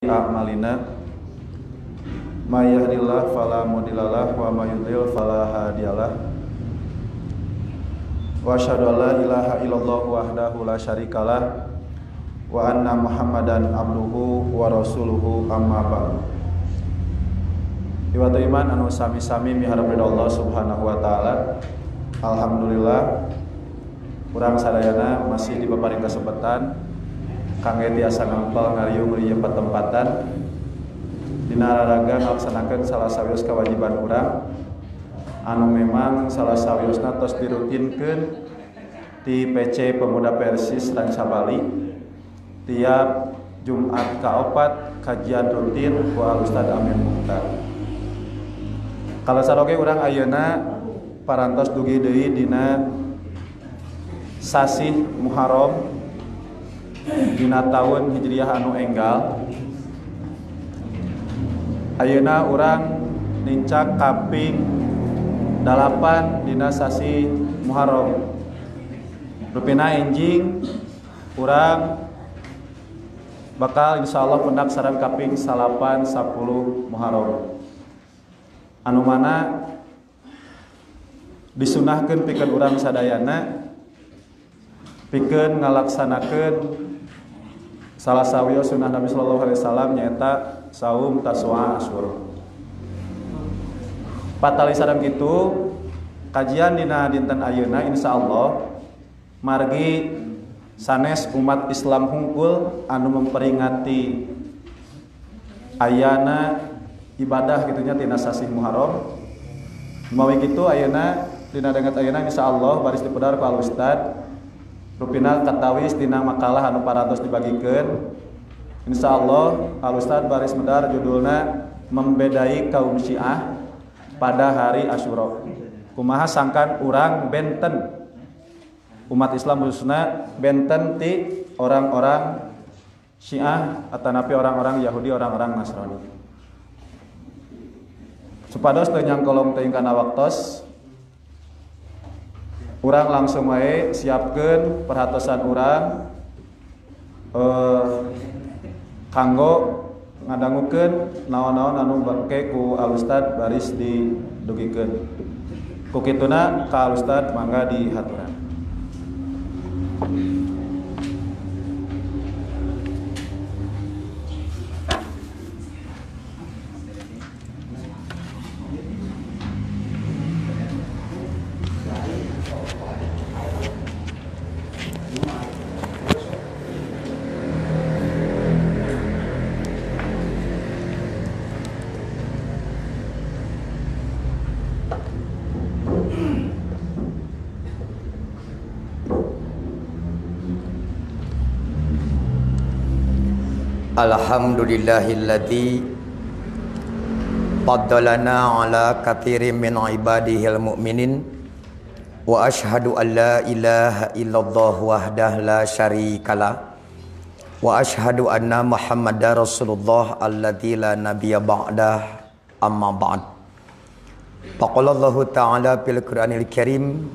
a'malina may yahdihillahu fala mudhillalah wa may yudhlil fala hadiyalah wa asyhadu an la ilaha illallah wahdahu la syarikalah wa anna muhammadan abduhu wa rasuluhu amma ba'du. Iwatu iman anu sami-sami miharep ridho Allah Subhanahu wa taala. Alhamdulillah urang sadayana masih diberi kesempatan kangge tiasa ngampal ngariung di tempatan dina raraga ngalaksanakeun salah sawios kewajiban urang anu memang salah sawiosna tos dirutinkeun di PC Pemuda Persis Ranca Bali tiap Jumat kaopat kajian rutin ku Ustaz Amin Mukhtar. Kalau saroge urang ayeuna parantos dugi deui dina sasi Muharram dina tahun Hijriah anu enggal. Ayeuna urang nincak kaping 8 dina sasi Muharram. Rupina enjing urang bakal insyaallah pendak sareng kaping 8 10 Muharram. Anu mana disunahkeun pikeun urang sadayana pikeun ngalaksanakeun salah sawios sunnah Nabi sallallahu alaihi wasallam nyaeta saum taswa asyura. Patali sareng kitu kajian dina dinten ayeuna insyaallah margi sanes umat Islam hungkul anu memperingati ayana ibadah gitunya tina sasi Muharram. Mawi kitu ayeuna dina denget ayeuna insyaallah baris dipedar ku Al Ustad rupina katawis dina makalah anu parantos dibagikeun. Insyaallah Al Ustad baris medar judulna membedai kaum Syiah pada hari Asyura. Kumaha sangkan urang benten umat Islam khususna benten ti orang-orang Syiah atanapi orang-orang Yahudi, orang-orang Nasrani. Supados teu nyangkolong teuing kana waktos urang langsung wae siapkeun perhatosan urang kanggo ngadangukeun naon-naon anu bangke ku Al Ustad baris didugikeun. Ku kituna ka Al Ustad mangga dihaturan. Alhamdulillahilladzi faddalana ala katsirin min ibadihil mu'minin wa asyhadu an la ilaha illallah wahdahu la syarikalah wa asyhadu anna muhammadar rasulullah alladzi la nabiyya ba'dah amma ba'd. Faqala Allah ta'ala fil Qur'anil Karim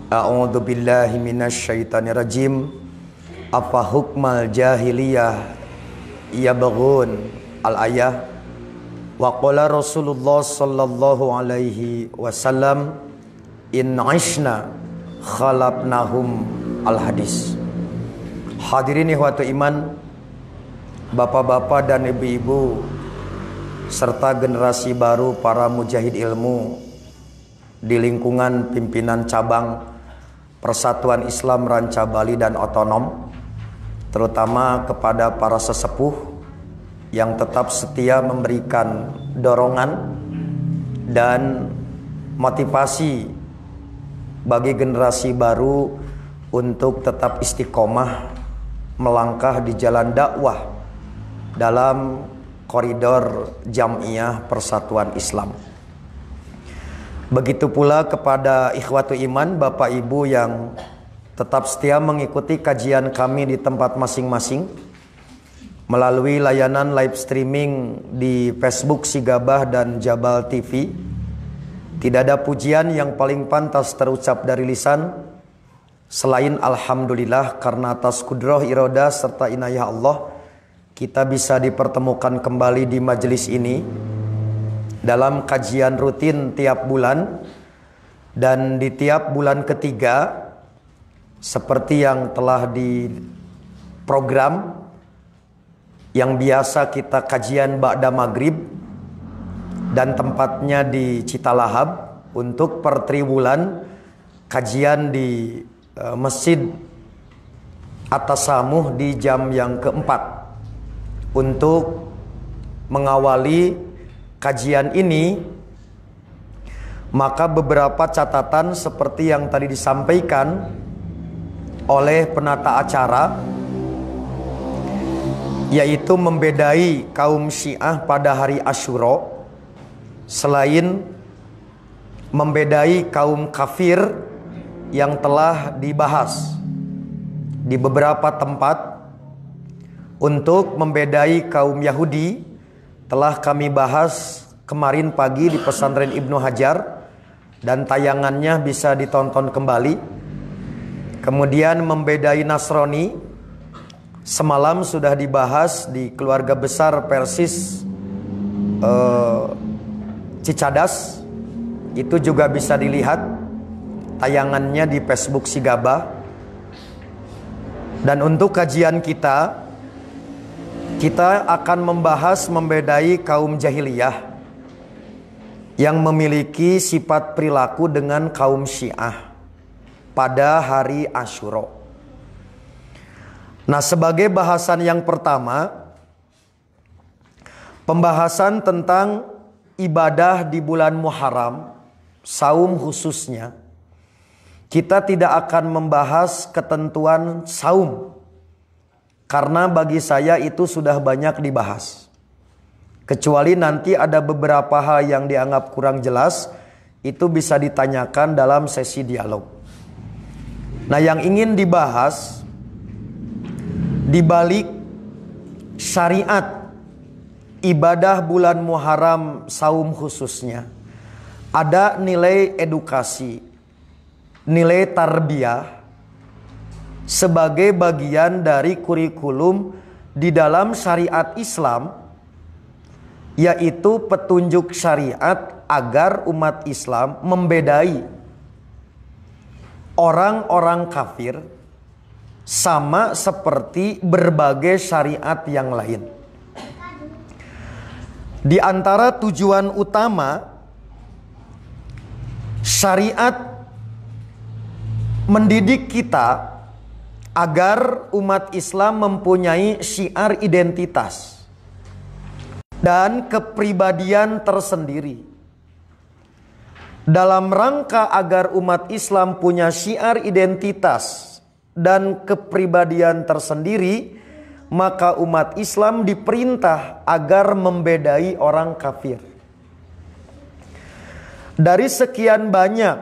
a'udzu billahi minasy syaithanir rajim afa hukmal jahiliyah yabghun al-ayah wa qala Rasulullah sallallahu alaihi wasallam in aishna khalaqnahum al-hadis. Hadirin ikhwatu iman, bapak-bapak dan ibu-ibu serta generasi baru para mujahid ilmu di lingkungan pimpinan cabang Persatuan Islam Ranca Bali dan Otonom, terutama kepada para sesepuh yang tetap setia memberikan dorongan dan motivasi bagi generasi baru untuk tetap istiqomah melangkah di jalan dakwah dalam koridor Jamiah Persatuan Islam. Begitu pula kepada ikhwatu iman, bapak ibu yang tetap setia mengikuti kajian kami di tempat masing-masing melalui layanan live streaming di Facebook Sigabah dan Jabal TV. Tidak ada pujian yang paling pantas terucap dari lisan selain alhamdulillah karena atas kudroh iroda serta inayah Allah kita bisa dipertemukan kembali di majelis ini dalam kajian rutin tiap bulan. Dan di tiap bulan ketiga, seperti yang telah diprogram, yang biasa kita kajian ba'da maghrib dan tempatnya di Citalahap, untuk per triwulan kajian di Masjid At-Tasamuh di jam yang keempat. Untuk mengawali kajian ini, maka beberapa catatan seperti yang tadi disampaikan oleh penata acara, yaitu membedai kaum Syiah pada hari Asyura, selain membedai kaum kafir yang telah dibahas di beberapa tempat. Untuk membedai kaum Yahudi telah kami bahas kemarin pagi di pesantren Ibnu Hajar, dan tayangannya bisa ditonton kembali. Kemudian membedai Nasrani semalam sudah dibahas di keluarga besar Persis Cicadas. Itu juga bisa dilihat tayangannya di Facebook Sigabah. Dan untuk kajian kita akan membahas membedai kaum jahiliyah yang memiliki sifat perilaku dengan kaum Syiah pada hari Asyura. Nah, sebagai bahasan yang pertama, pembahasan tentang ibadah di bulan Muharram, saum khususnya. Kita tidak akan membahas ketentuan saum, karena bagi saya itu sudah banyak dibahas. Kecuali nanti ada beberapa hal yang dianggap kurang jelas, itu bisa ditanyakan dalam sesi dialog. Nah, yang ingin dibahas di balik syariat ibadah bulan Muharram saum khususnya, ada nilai edukasi, nilai tarbiyah sebagai bagian dari kurikulum di dalam syariat Islam, yaitu petunjuk syariat agar umat Islam membedai orang-orang kafir sama seperti berbagai syariat yang lain. Di antara tujuan utama syariat mendidik kita agar umat Islam mempunyai syiar identitas dan kepribadian tersendiri. Dalam rangka agar umat Islam punya syiar identitas dan kepribadian tersendiri, maka umat Islam diperintah agar membedai orang kafir. Dari sekian banyak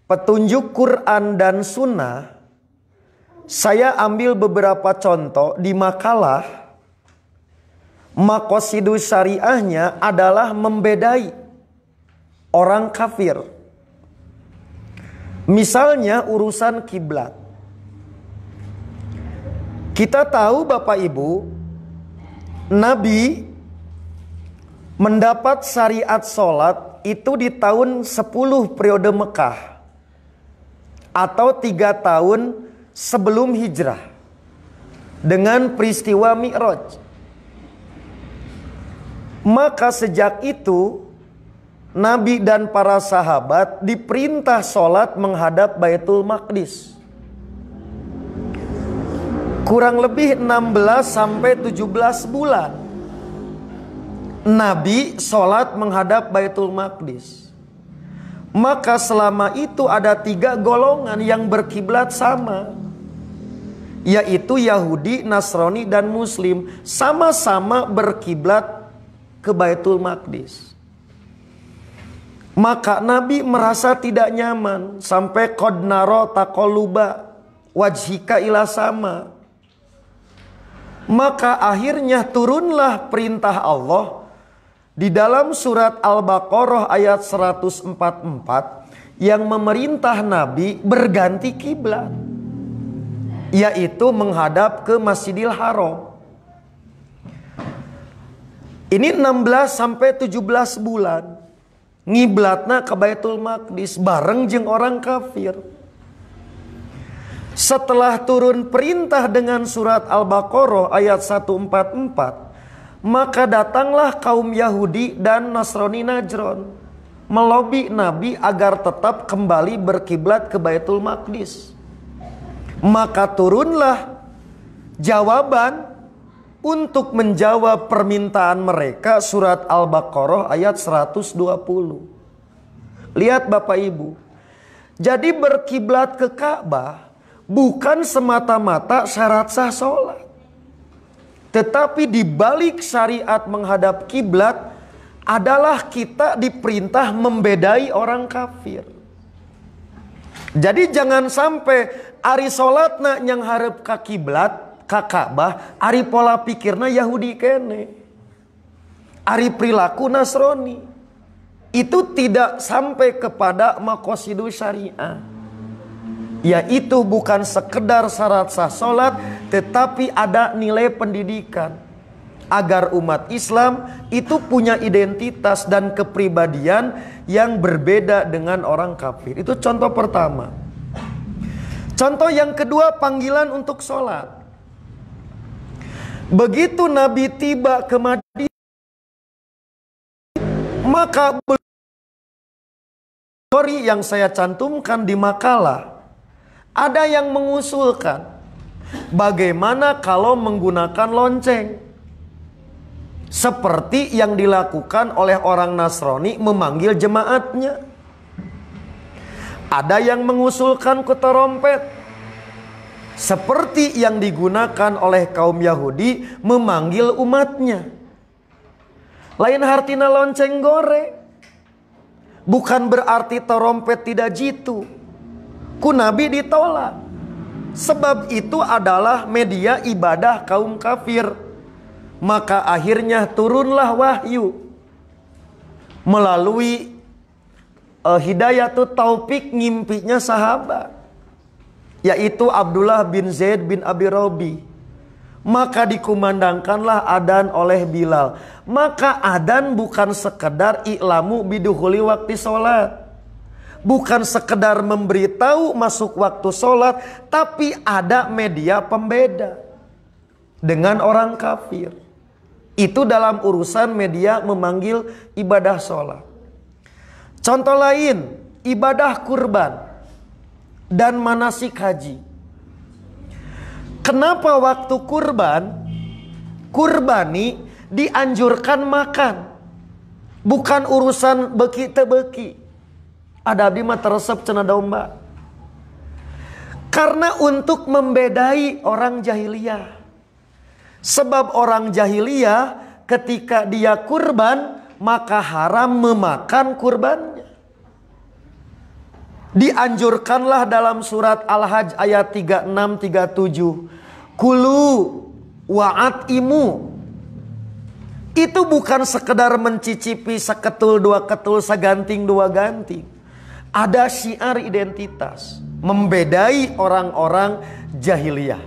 petunjuk Quran dan Sunnah, saya ambil beberapa contoh di makalah. Maqasidus syariahnya adalah membedai orang kafir. Misalnya urusan kiblat. Kita tahu Bapak Ibu, Nabi mendapat syariat sholat itu di tahun 10 periode Mekah, atau 3 tahun sebelum hijrah, dengan peristiwa Mi'raj. Maka sejak itu Nabi dan para sahabat diperintah sholat menghadap Baitul Maqdis. Kurang lebih 16 sampai 17 bulan Nabi sholat menghadap Baitul Maqdis. Maka selama itu ada 3 golongan yang berkiblat sama, yaitu Yahudi, Nasrani, dan Muslim. Sama-sama berkiblat ke Baitul Maqdis. Maka Nabi merasa tidak nyaman, sampai qad nara taqalluba wajhika ila sama. Maka akhirnya turunlah perintah Allah di dalam surat Al-Baqarah ayat 144 yang memerintah Nabi berganti kiblat, yaitu menghadap ke Masjidil Haram. Ini 16 sampai 17 bulan ngiblatna ke Baitul Maqdis bareng jeung orang kafir. Setelah turun perintah dengan surat Al-Baqarah ayat 144, maka datanglah kaum Yahudi dan Nasrani Najran melobi Nabi agar tetap kembali berkiblat ke Baitul Maqdis. Maka turunlah jawaban untuk menjawab permintaan mereka, surat Al-Baqarah ayat 120. Lihat Bapak Ibu. Jadi berkiblat ke Ka'bah bukan semata-mata syarat sah sholat. Tetapi di balik syariat menghadap kiblat adalah kita diperintah membedai orang kafir. Jadi jangan sampai ari sholatna yang harap ke kiblat ka Ka'bah, ari pola pikirna Yahudi kene, ari perilaku Nasrani, itu tidak sampai kepada maqasidus syariah, yaitu bukan sekedar syarat sah sholat, tetapi ada nilai pendidikan agar umat Islam itu punya identitas dan kepribadian yang berbeda dengan orang kafir. Itu contoh pertama. Contoh yang kedua, panggilan untuk sholat. Begitu Nabi tiba ke Madinah, maka yang saya cantumkan di makalah, ada yang mengusulkan bagaimana kalau menggunakan lonceng, seperti yang dilakukan oleh orang Nasrani memanggil jemaatnya. Ada yang mengusulkan keterompet, seperti yang digunakan oleh kaum Yahudi memanggil umatnya. Lain hartina lonceng gore. Bukan berarti terompet tidak jitu. Ku Nabi ditolak. Sebab itu adalah media ibadah kaum kafir. Maka akhirnya turunlah wahyu melalui hidayatut taufik ngimpinya sahabat, yaitu Abdullah bin Zaid bin Abi Robi. Maka dikumandangkanlah adzan oleh Bilal. Maka adzan bukan sekedar i'lamu bidukhuli waktu sholat, bukan sekedar memberitahu masuk waktu sholat, tapi ada media pembeda dengan orang kafir. Itu dalam urusan media memanggil ibadah sholat. Contoh lain, ibadah kurban dan manasik haji. Kenapa waktu kurbani dianjurkan makan, bukan urusan beki tebeki. Ada abdi mah teresep cenah domba. Karena untuk membedai orang jahiliyah. Sebab orang jahiliyah ketika dia kurban, maka haram memakan kurbannya. Dianjurkanlah dalam surat Al-Hajj ayat 36-37. Kulu wa'atimu. Itu bukan sekedar mencicipi seketul dua ketul, seganting dua ganting. Ada syiar identitas, membedai orang-orang jahiliyah.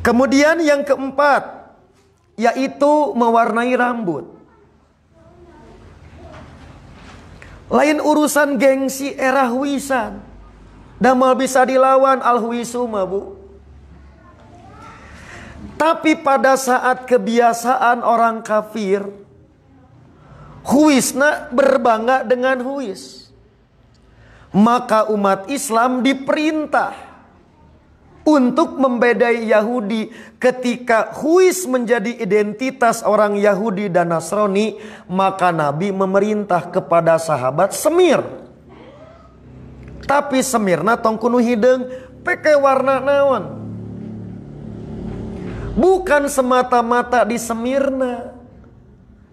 Kemudian yang keempat, yaitu mewarnai rambut. Lain urusan gengsi era huisan. Damal bisa dilawan al-huisu mah bu. Tapi pada saat kebiasaan orang kafir, huisna berbangga dengan huis. Maka umat Islam diperintah untuk membedai Yahudi. Ketika huis menjadi identitas orang Yahudi dan Nasrani, maka Nabi memerintah kepada sahabat semir. Tapi semirna tong kudu hideung peke warna naon. Bukan semata-mata disemirna,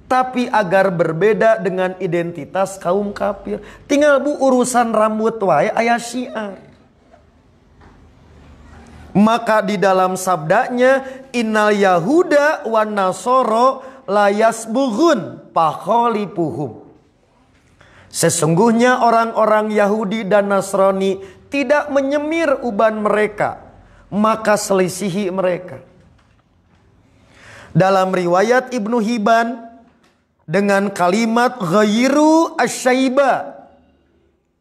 tapi agar berbeda dengan identitas kaum kafir. Tinggal bu urusan rambut wae aya syiar. Maka di dalam sabdanya, innal yahuda wan nasoro layasbughun pakholipuhum. Sesungguhnya orang-orang Yahudi dan Nasrani tidak menyemir uban mereka, maka selisihi mereka. Dalam riwayat Ibnu Hibban dengan kalimat ghairu asyaiba,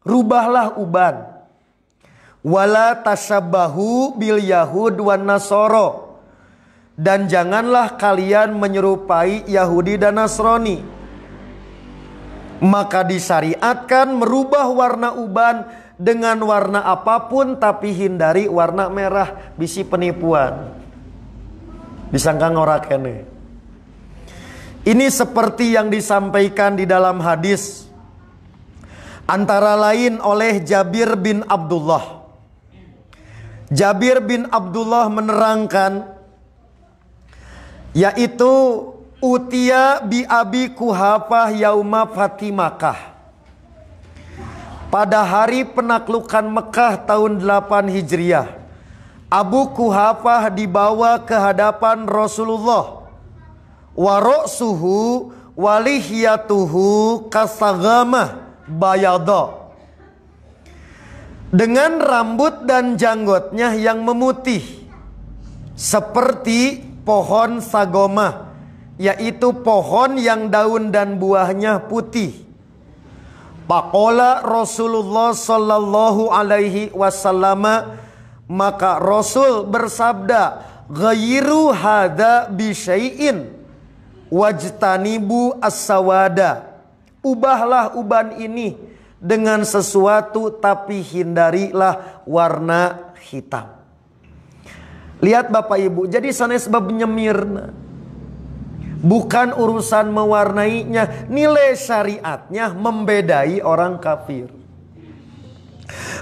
rubahlah uban. Wala tashabbahu bil yahud wan nasoro, dan janganlah kalian menyerupai Yahudi dan Nasrani. Maka disyariatkan merubah warna uban dengan warna apapun, tapi hindari warna merah, bisi penipuan. Disangka ngorak kene. Ini seperti yang disampaikan di dalam hadis antara lain oleh Jabir bin Abdullah. Jabir bin Abdullah menerangkan, yaitu utia bi Abi Kuhafah yauma Fatih Makkah. Pada hari penaklukan Mekah tahun 8 Hijriah, Abu Kuhafah dibawa ke hadapan Rasulullah. Waroksuhu walihiyatuhu kasagamah bayada, dengan rambut dan janggutnya yang memutih seperti pohon sagoma, yaitu pohon yang daun dan buahnya putih. Faqala Rasulullah sallallahu alaihi wasallam, maka Rasul bersabda, ghairu hadza bi syai'in wajtanibu as-sawada. Ubahlah uban ini dengan sesuatu, tapi hindarilah warna hitam. Lihat Bapak Ibu, jadi sanes bab nyemirna, bukan urusan mewarnainya, nilai syariatnya membedai orang kafir.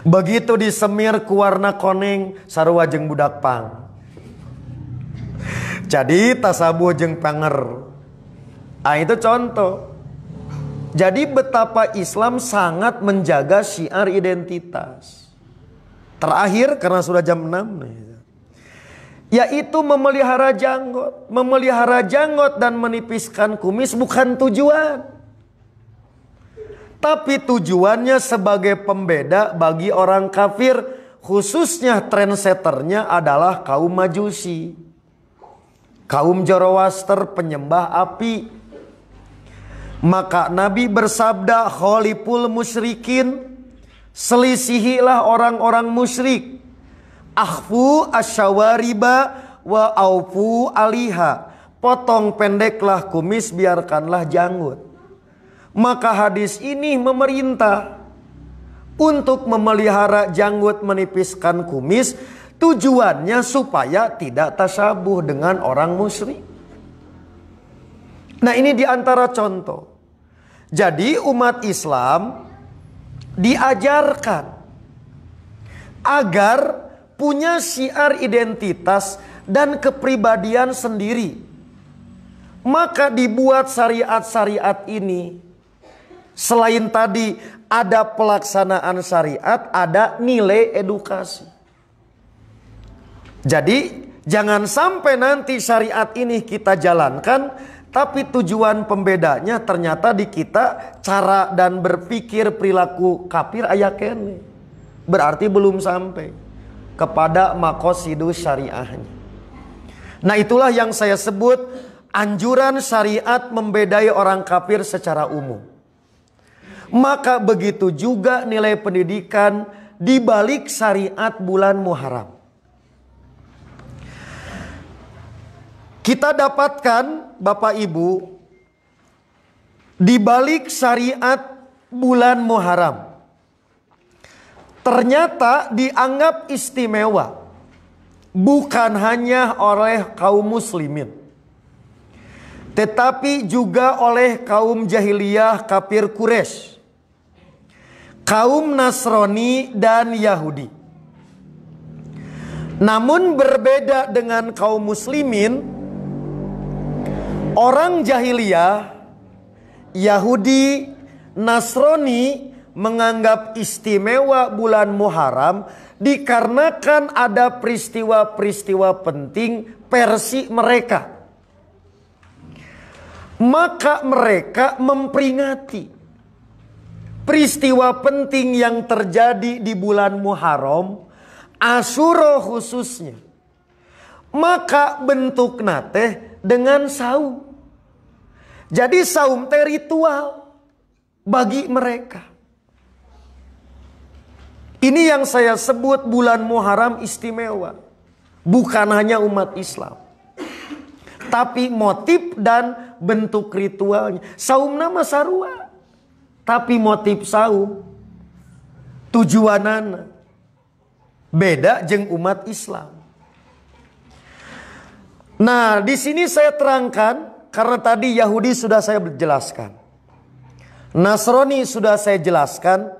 Begitu disemir ku warna koneng, sarua jeung budak pang. Jadi tasabuh jeung panger. Itu contoh. Jadi betapa Islam sangat menjaga syiar identitas. Terakhir, karena sudah jam 6 nih, yaitu memelihara janggut. Memelihara janggut dan menipiskan kumis bukan tujuan, tapi tujuannya sebagai pembeda bagi orang kafir, khususnya trendsetternya adalah kaum Majusi, kaum Zoroaster penyembah api. Maka Nabi bersabda, khaliful musyrikin, selisihilah orang-orang musyrik. Akhfu asyawariba wa aufu aliha, potong pendeklah kumis, biarkanlah janggut. Maka hadis ini memerintah untuk memelihara janggut, menipiskan kumis. Tujuannya supaya tidak tasabuh dengan orang musyrik. Nah, ini diantara contoh. Jadi umat Islam diajarkan agar punya syiar identitas dan kepribadian sendiri. Maka dibuat syariat-syariat ini. Selain tadi ada pelaksanaan syariat, ada nilai edukasi. Jadi jangan sampai nanti syariat ini kita jalankan, tapi tujuan pembedanya ternyata di kita cara dan berpikir perilaku kafir aya kene. Berarti belum sampai kepada maqasidus syariahnya. Nah, itulah yang saya sebut anjuran syariat membedai orang kafir secara umum. Maka begitu juga nilai pendidikan di balik syariat bulan Muharram. Kita dapatkan Bapak Ibu, di balik syariat bulan Muharram ternyata dianggap istimewa bukan hanya oleh kaum muslimin, tetapi juga oleh kaum jahiliyah kafir Quraisy, kaum Nasrani dan Yahudi. Namun berbeda dengan kaum muslimin, orang jahiliyah, Yahudi, Nasrani menganggap istimewa bulan Muharram dikarenakan ada peristiwa-peristiwa penting versi mereka. Maka mereka memperingati peristiwa penting yang terjadi di bulan Muharram, Asyura khususnya. Maka bentuk nate dengan saum. Jadi saum teh ritual bagi mereka. Ini yang saya sebut bulan Muharram istimewa. Bukan hanya umat Islam, tapi motif dan bentuk ritualnya. Saum nama sarua, tapi motif saum tujuanana beda jeung umat Islam. Nah, di sini saya terangkan karena tadi Yahudi sudah saya jelaskan, Nasrani sudah saya jelaskan,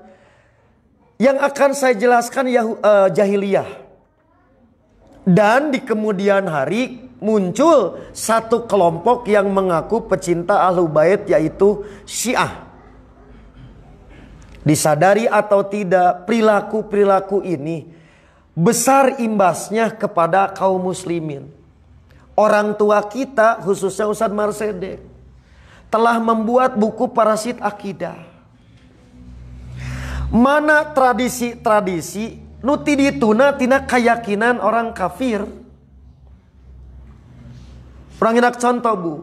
yang akan saya jelaskan jahiliyah. Dan di kemudian hari muncul satu kelompok yang mengaku pecinta Ahlul Bait, yaitu Syiah. Disadari atau tidak, perilaku-perilaku ini besar imbasnya kepada kaum muslimin. Orang tua kita, khususnya Ustadz Marsedek, telah membuat buku Parasit Akidah. Mana tradisi-tradisi nuti dituna tina keyakinan orang kafir. Orang enak contoh bu,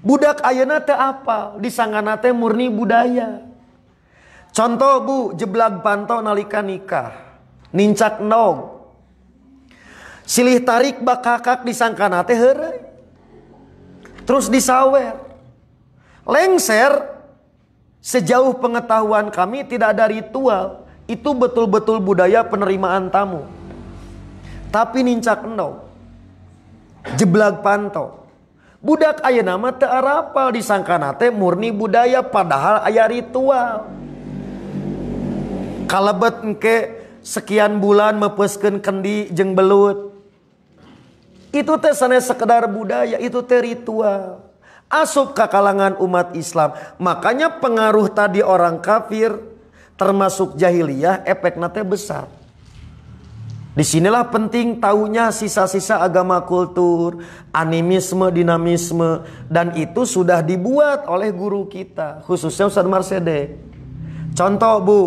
budak ayeuna teh apal, disangana teh murni budaya. Contoh bu, jeblag panto nalika nikah, nincak nog, silih tarik bakakak disangkana teh heureuy, terus disawer, lengser. Sejauh pengetahuan kami tidak ada ritual. Itu betul-betul budaya penerimaan tamu. Tapi nincak endog, jeblag panto, budak ayeuna mah teu arapal, disangkana teh murni budaya, padahal aya ritual. Kalebet engke sekian bulan mepeuskeun kendi jeung belut, itu teh sanes sekedar budaya, itu teh ritual. Asup ke kalangan umat Islam. Makanya pengaruh tadi orang kafir termasuk jahiliyah efeknya teh besar. Disinilah penting tahunya sisa-sisa agama kultur, animisme, dinamisme, dan itu sudah dibuat oleh guru kita, khususnya Ustadz Marsedek. Contoh bu,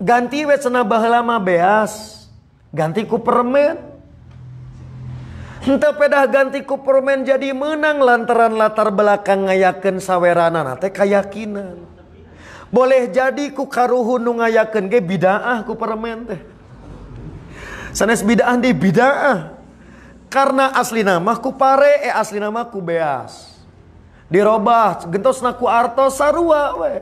ganti we cenah baheula mah beas, ganti ku permen. Henteu pedah ganti ku permen jadi menang lantaran latar belakang ngayakeun saweranana teh keyakinan. Boleh jadi ku karuhun nu ngayakeun ge bidaah ku permen teh. Sanes bidaah di bidaah. Karena asli nama ku pare, asli nama ku beas. Dirobah gentosna ku artos sarua we.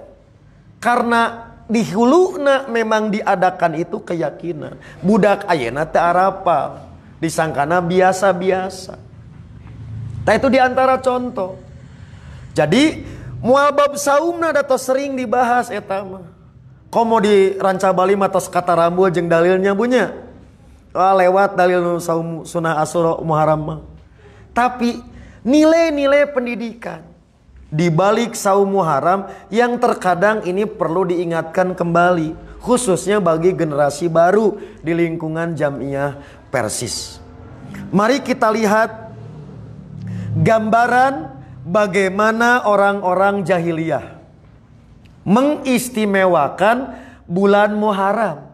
Karena di huluna memang diadakan itu keyakinan. Budak ayeuna teu arapal, disangkana biasa-biasa. Nah itu diantara contoh. Jadi mual bab saumna dato sering dibahas eta mah. Komo di Ranca Bali matos kata rambul jeung dalilnya bunya. Lewat dalil saum sunah Asyura Muharram mah. Tapi nilai-nilai pendidikan di balik saum Muharram yang terkadang ini perlu diingatkan kembali, khususnya bagi generasi baru di lingkungan Jamiah Persis. Mari kita lihat gambaran bagaimana orang-orang jahiliyah mengistimewakan bulan Muharram.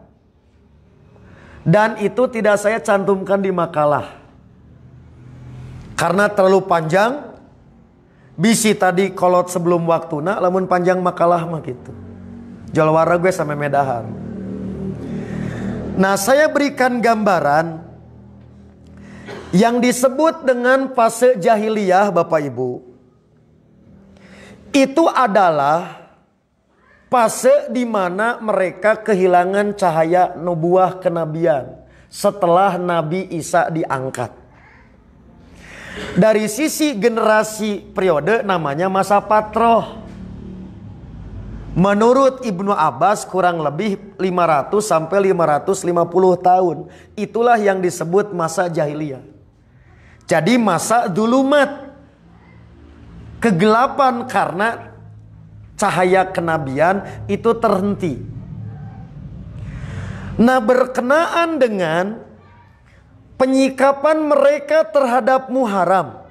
Dan itu tidak saya cantumkan di makalah karena terlalu panjang. Bisi tadi kolot sebelum waktuna, lamun panjang makalah mah gitu. Jalwara gue sampai medahan. Nah saya berikan gambaran yang disebut dengan fase jahiliyah Bapak Ibu. Itu adalah fase di mana mereka kehilangan cahaya nubuah kenabian setelah Nabi Isa diangkat. Dari sisi generasi periode namanya masa patroh. Menurut Ibnu Abbas kurang lebih 500 sampai 550 tahun. Itulah yang disebut masa jahiliyah. Jadi masa dulumat, kegelapan karena cahaya kenabian itu terhenti. Nah berkenaan dengan penyikapan mereka terhadap Muharram,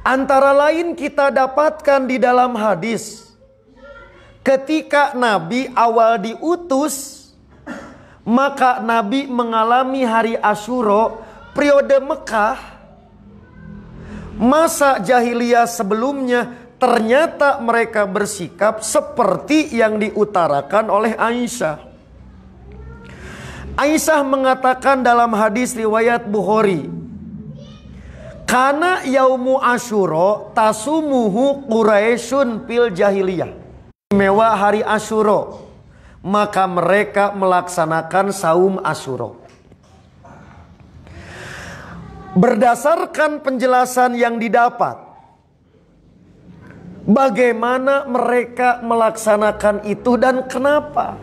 antara lain kita dapatkan di dalam hadis. Ketika Nabi awal diutus, maka Nabi mengalami hari Asyura periode Mekah. masa jahiliyah sebelumnya ternyata mereka bersikap seperti yang diutarakan oleh Aisyah. Aisyah mengatakan dalam hadis riwayat Bukhari, "Kana yaumu Asyura tasumuhu Quraisyun fil jahiliyah." Mewah hari Asyura, maka mereka melaksanakan saum Asyura. Berdasarkan penjelasan yang didapat, bagaimana mereka melaksanakan itu dan kenapa?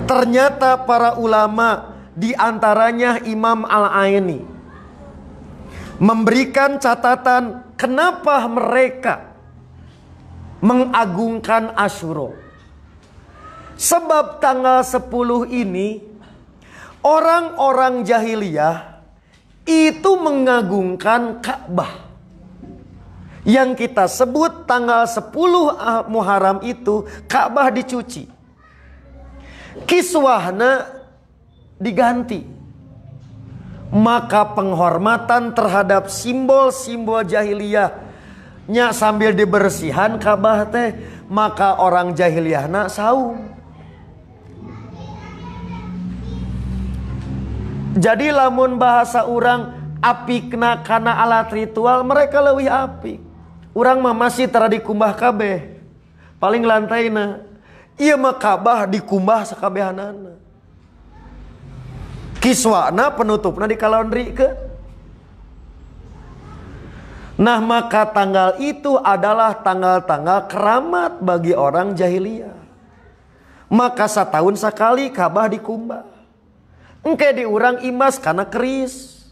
Ternyata para ulama, di antaranya Imam Al-Aini, memberikan catatan kenapa mereka mengagungkan Asyura. Sebab tanggal 10 ini orang-orang jahiliyah itu mengagungkan Ka'bah. Yang kita sebut tanggal 10 Muharram itu Ka'bah dicuci, kiswahna diganti. Maka penghormatan terhadap simbol-simbol jahiliyahnya sambil dibersihan Ka'bah teh, maka orang jahiliyahna saum. Jadi lamun bahasa orang apikna kana alat ritual, mereka leuwih apik. Urang mah masih tara dikumbah kabeh. Paling lantaina ieu mah Ka'bah dikumbah sakabehanana. Kiswana penutupna dikalaundrikeun. Nah, maka tanggal itu adalah tanggal-tanggal keramat bagi orang jahiliyah. Maka setahun sekali Ka'bah dikumbah. Engke diurang imas karena keris,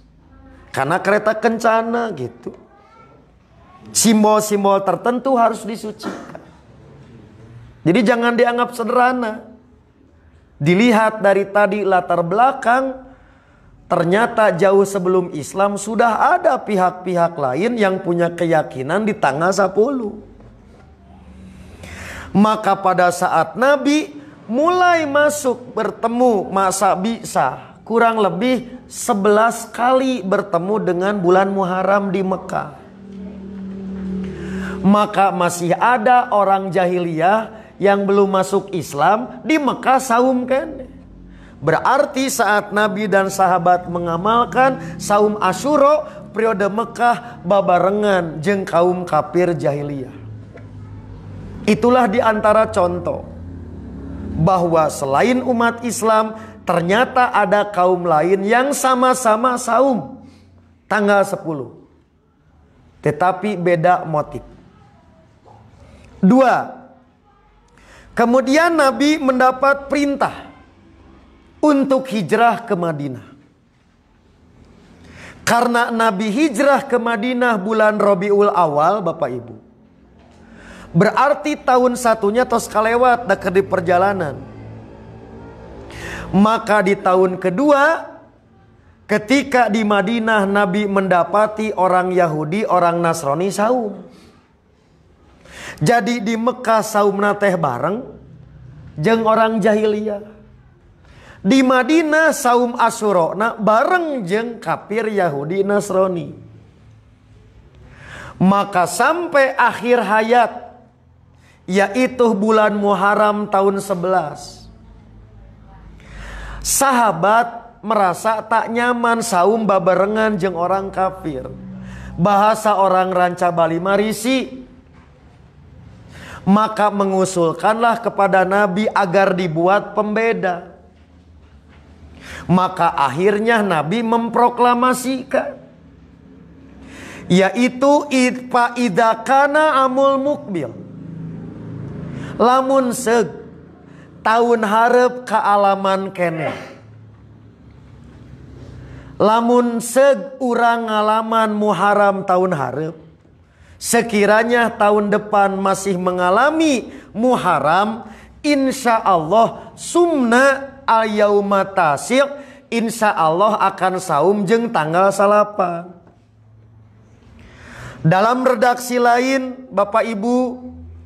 karena kereta kencana gitu. Simbol-simbol tertentu harus disucikan. Jadi jangan dianggap sederhana. Dilihat dari tadi latar belakang, ternyata jauh sebelum Islam sudah ada pihak-pihak lain yang punya keyakinan di tanggal 10. Maka pada saat Nabi mulai masuk bertemu masa Bi'sah, kurang lebih 11 kali bertemu dengan bulan Muharram di Mekah. Maka masih ada orang jahiliyah yang belum masuk Islam di Mekah saum kan. Berarti saat Nabi dan sahabat mengamalkan saum Asyura, periode Mekah babarengan jeung kaum kafir jahiliyah. Itulah diantara contoh bahwa selain umat Islam, ternyata ada kaum lain yang sama-sama saum tanggal 10. Tetapi beda motif. 2. Kemudian Nabi mendapat perintah untuk hijrah ke Madinah. Karena Nabi hijrah ke Madinah bulan Rabiul Awal, Bapak Ibu, berarti tahun satunya tos kalewat dah di perjalanan. Maka di tahun kedua, ketika di Madinah Nabi mendapati orang Yahudi, orang Nasrani saum. Jadi di Mekah saumna teh bareng jeung orang jahiliyah. Di Madinah saum Asyura bareng jeung kafir Yahudi Nasrani. Maka sampai akhir hayat, yaitu bulan Muharram tahun 11, sahabat merasa tak nyaman saum babarengan jeung orang kafir. Bahasa orang ranca Bali marisi. Maka mengusulkanlah kepada Nabi agar dibuat pembeda. Maka akhirnya Nabi memproklamasikan, yaitu fa idza kana amul mukbil, lamun seug tahun hareup ka alaman keneh, lamun seug urang ngalaman Muharram tahun hareup, sekiranya tahun depan masih mengalami Muharram, insya Allah sumna al-yauma tasi', insya Allah akan saum jeung tanggal 8. Dalam redaksi lain, Bapak Ibu,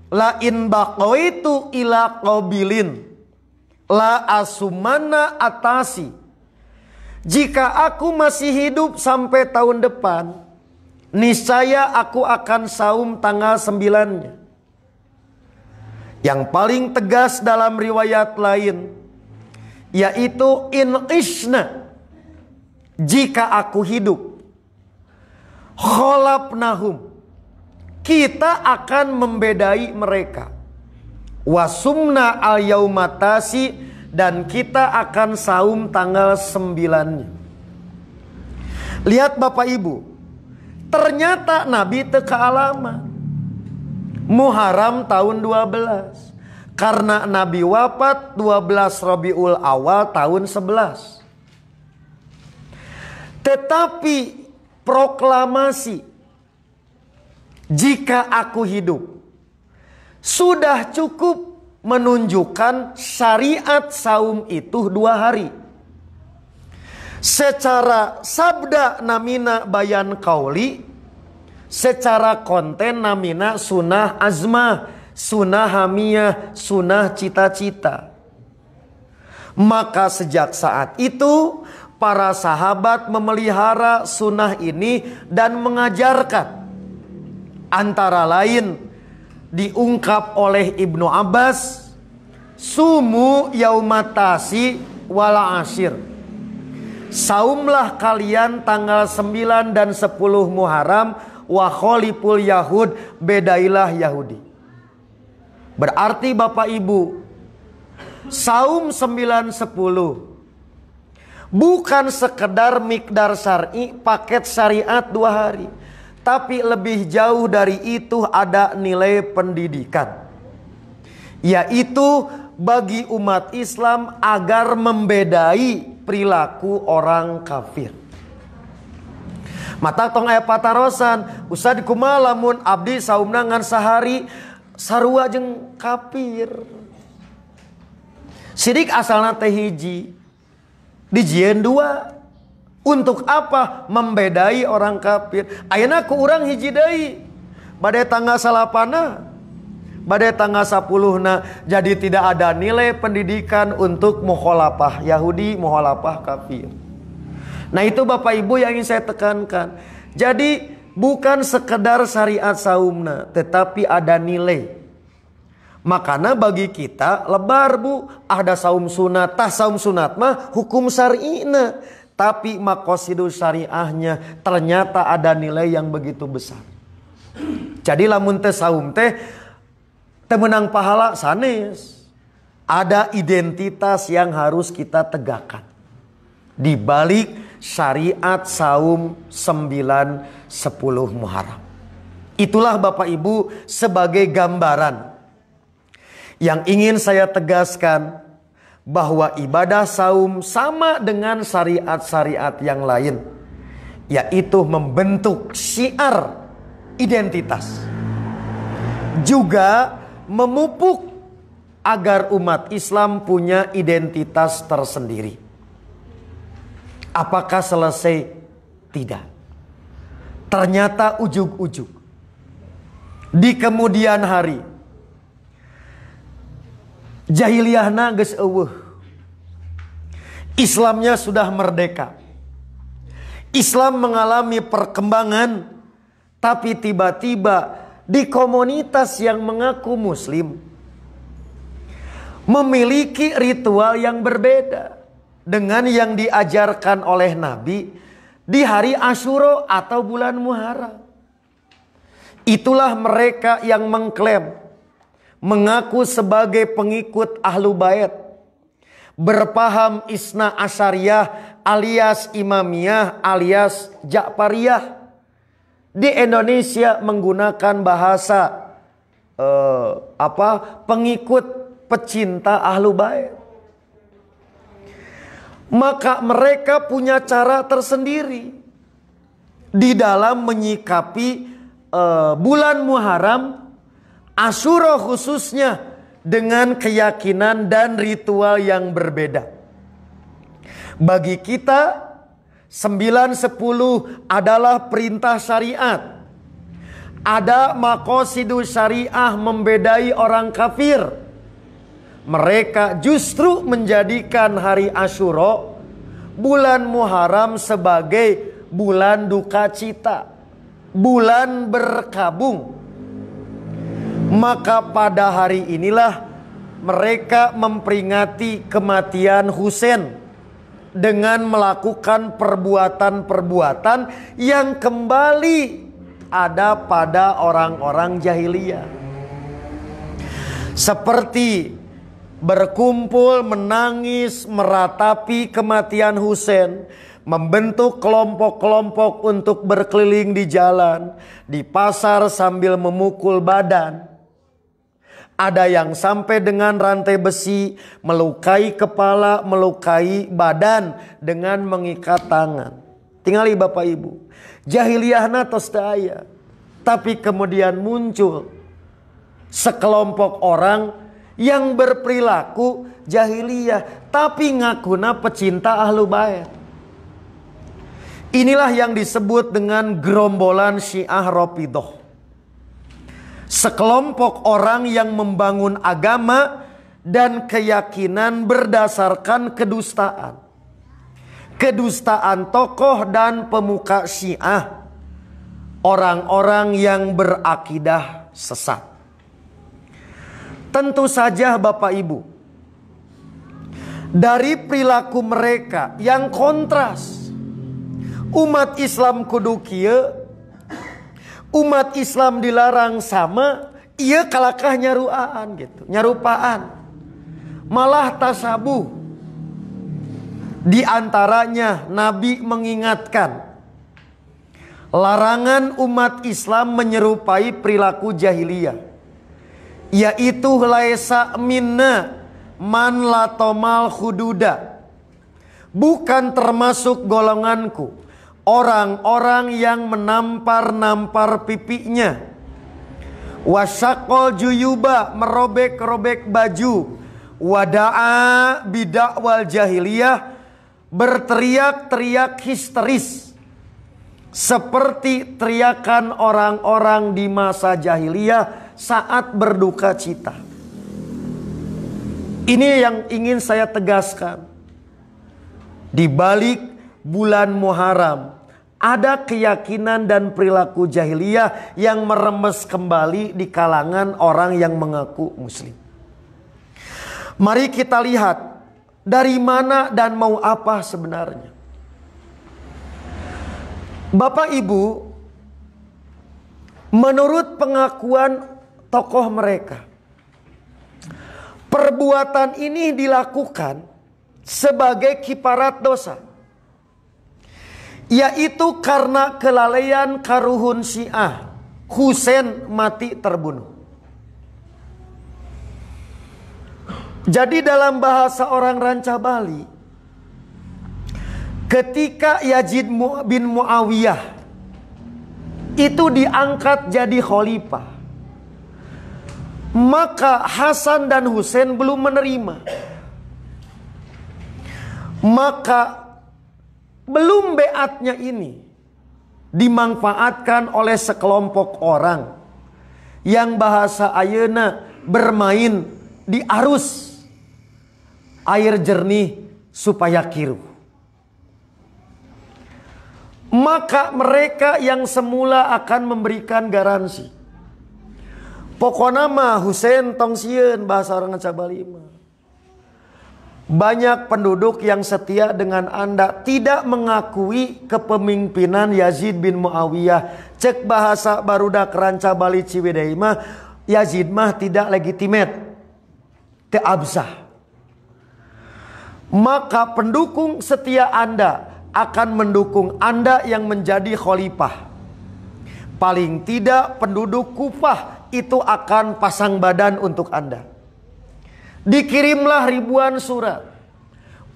la in baqaitu ila qabilin la asumana atasi. Jika aku masih hidup sampai tahun depan, niscaya aku akan saum tanggal 9-nya. Yang paling tegas dalam riwayat lain, yaitu in ishna, jika aku hidup, kholapnahum, kita akan membedai mereka, wasumna al yaumatasi, dan kita akan saum tanggal 9-nya. Lihat Bapak Ibu, ternyata Nabi teka alamat Muharram tahun 12, karena Nabi wafat 12 Rabiul Awal tahun 11. Tetapi proklamasi jika aku hidup sudah cukup menunjukkan syariat saum itu 2 hari. Secara sabda namina bayan kauli, secara konten namina sunnah azmah, sunnah hamiyah, sunnah cita-cita. Maka sejak saat itu para sahabat memelihara sunnah ini dan mengajarkan. Antara lain diungkap oleh Ibnu Abbas, sumu yaumatasi wala ashir, saumlah kalian tanggal 9 dan 10 Muharram, wa kholipul yahud, bedailah Yahudi. Berarti Bapak Ibu, saum 9-10 bukan sekedar mikdar syar'i, paket syariat 2 hari. Tapi lebih jauh dari itu ada nilai pendidikan, yaitu bagi umat Islam agar membedai perilaku orang kafir. Mata tong aya patarosan, usad kumaha lamun abdi saumna ngan sahari sarua jeung kafir. Sidik asalna teh hiji, dijieun 2. Untuk apa? Membedai orang kafir. Ayeuna ku urang hiji deui, bade tanggal 8-na, bade tanggal 10-na. Jadi tidak ada nilai pendidikan untuk mukhalafah Yahudi, mukhalafah kafir. Nah itu Bapak Ibu yang ingin saya tekankan. Jadi bukan sekedar syariat saumna, tetapi ada nilai. Makanya bagi kita lebar Bu, ada saum sunat. Tah saum sunat mah hukum syar'ina, tapi maqasidus syariahnya ternyata ada nilai yang begitu besar. Jadi lamun teh saum teh menang pahala sanes. Ada identitas yang harus kita tegakkan di balik syariat saum 9-10 Muharram. Itulah Bapak Ibu sebagai gambaran yang ingin saya tegaskan, bahwa ibadah saum sama dengan syariat-syariat yang lain, yaitu membentuk syiar identitas, juga memupuk agar umat Islam punya identitas tersendiri. Apakah selesai? Tidak. Ternyata ujug-ujug di kemudian hari jahiliyahna geus eueuh, Islamnya sudah merdeka, Islam mengalami perkembangan, tapi tiba-tiba di komunitas yang mengaku Muslim memiliki ritual yang berbeda dengan yang diajarkan oleh Nabi di hari Asyura atau bulan Muharram. Itulah mereka yang mengklaim mengaku sebagai pengikut Ahlu Bait, berpaham Isna Asyariyah alias Imamiyah alias Ja'fariyah. Di Indonesia menggunakan bahasa pengikut pecinta Ahlu Bait. Maka mereka punya cara tersendiri di dalam menyikapi bulan Muharram, Asyura khususnya, dengan keyakinan dan ritual yang berbeda. Bagi kita 9-10 adalah perintah syariat. Ada maqasidus syariah membedai orang kafir. Mereka justru menjadikan hari Asyura, bulan Muharram, sebagai bulan duka cita. bulan berkabung. Maka pada hari inilah mereka memperingati kematian Husain dengan melakukan perbuatan-perbuatan yang kembali ada pada orang-orang jahiliyah. Seperti berkumpul, menangis, meratapi kematian Husain, membentuk kelompok-kelompok untuk berkeliling di jalan, di pasar sambil memukul badan. Ada yang sampai dengan rantai besi, melukai kepala, melukai badan dengan mengikat tangan. Tingali Bapak Ibu, jahiliyah natos daya. Tapi kemudian muncul sekelompok orang yang berperilaku jahiliyah tapi ngakuna pecinta ahlu bait. Inilah yang disebut dengan gerombolan Syiah Rafidhah. Sekelompok orang yang membangun agama dan keyakinan berdasarkan kedustaan. Kedustaan tokoh dan pemuka Syiah. Orang-orang yang berakidah sesat. Tentu saja Bapak Ibu, dari perilaku mereka yang kontras, umat Islam kudu kieu, umat Islam dilarang sama, iya kalakah nyaruaan gitu, nyarupaan, malah tasabuh. Di antaranya Nabi mengingatkan larangan umat Islam menyerupai perilaku jahiliyah, yaitu laisa minna man latomal hududa, bukan termasuk golonganku orang-orang yang menampar-nampar pipinya, wasyaqol juyuba, merobek-robek baju, wada'a bidakwal jahiliyah, berteriak-teriak histeris seperti teriakan orang-orang di masa jahiliyah saat berduka cita. Ini yang ingin saya tegaskan. Di balik bulan Muharram ada keyakinan dan perilaku jahiliyah yang meremes kembali di kalangan orang yang mengaku muslim. Mari kita lihat dari mana dan mau apa sebenarnya. Bapak Ibu, menurut pengakuan tokoh mereka, perbuatan ini dilakukan sebagai kiparat dosa, yaitu karena kelalaian karuhun Syiah, Husain mati terbunuh. Jadi dalam bahasa orang Ranca Bali, ketika Yazid bin Muawiyah itu diangkat jadi khalifah, maka Hasan dan Husain belum menerima. Maka belum beatnya ini dimanfaatkan oleh sekelompok orang yang bahasa ayeuna bermain di arus air jernih supaya kiru. Maka mereka yang semula akan memberikan garansi, pokoknya mah Husain tong sieun, bahasa orang Ngacabali mah. Banyak penduduk yang setia dengan Anda tidak mengakui kepemimpinan Yazid bin Muawiyah. Cek bahasa barudak Ranca Bali Ciwidey mah, Yazid mah tidak legitimate, teu absah. Maka pendukung setia Anda akan mendukung Anda yang menjadi khalifah. Paling tidak penduduk Kufah itu akan pasang badan untuk Anda. Dikirimlah ribuan surat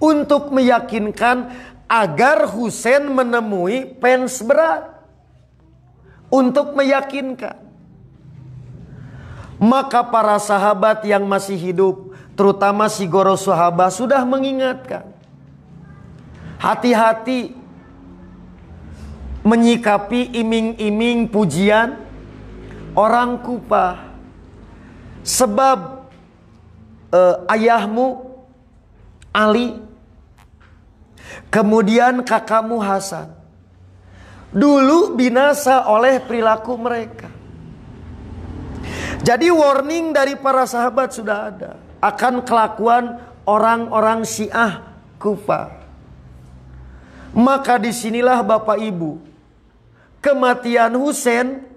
untuk meyakinkan agar Husain menemui fans berat. Untuk meyakinkan. Maka para sahabat yang masih hidup, terutama si Goro Sahabah, sudah mengingatkan. Hati-hati menyikapi iming-iming pujian orang Kufah. Sebab ayahmu Ali, kemudian kakakmu Hasan, dulu binasa oleh perilaku mereka. Jadi warning dari para sahabat sudah ada akan kelakuan orang-orang Syiah Kufah. Maka disinilah Bapak Ibu, kematian Husain,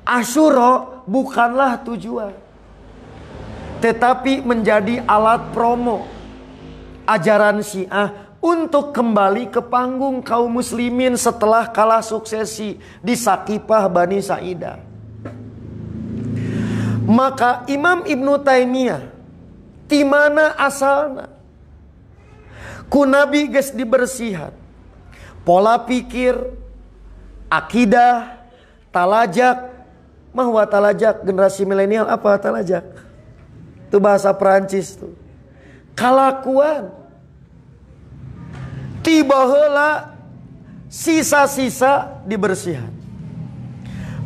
Asyura bukanlah tujuan, tetapi menjadi alat promo ajaran Syiah untuk kembali ke panggung kaum muslimin setelah kalah suksesi di Sakifah Bani Sa'idah. Maka Imam Ibnu Taimiyah di mana asalna ku Nabi geus dibersihan pola pikir, akidah, talajak. Mahwa talajak, generasi milenial apa talajak? Itu bahasa Perancis tuh. Kalakuan. Tiba heula sisa-sisa dibersihan.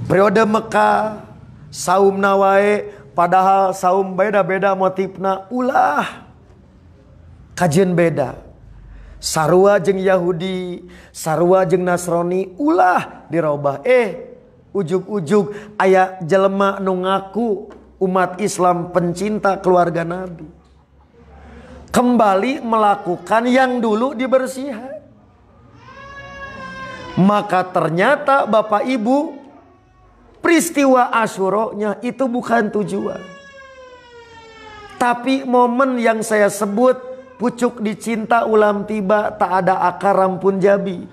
Periode Mekah, saum nawae, padahal saum beda-beda motifna, ulah kajian beda. Sarua jeung Yahudi, sarua jeung Nasrani, ulah dirobah. Ujug-ujug aya jelema nu ngaku umat Islam pencinta keluarga Nabi kembali melakukan yang dulu dibersihan. Maka ternyata Bapak Ibu, peristiwa Asyura-nya itu bukan tujuan, tapi momen yang saya sebut pucuk dicinta ulam tiba tak ada akar rampun jabi.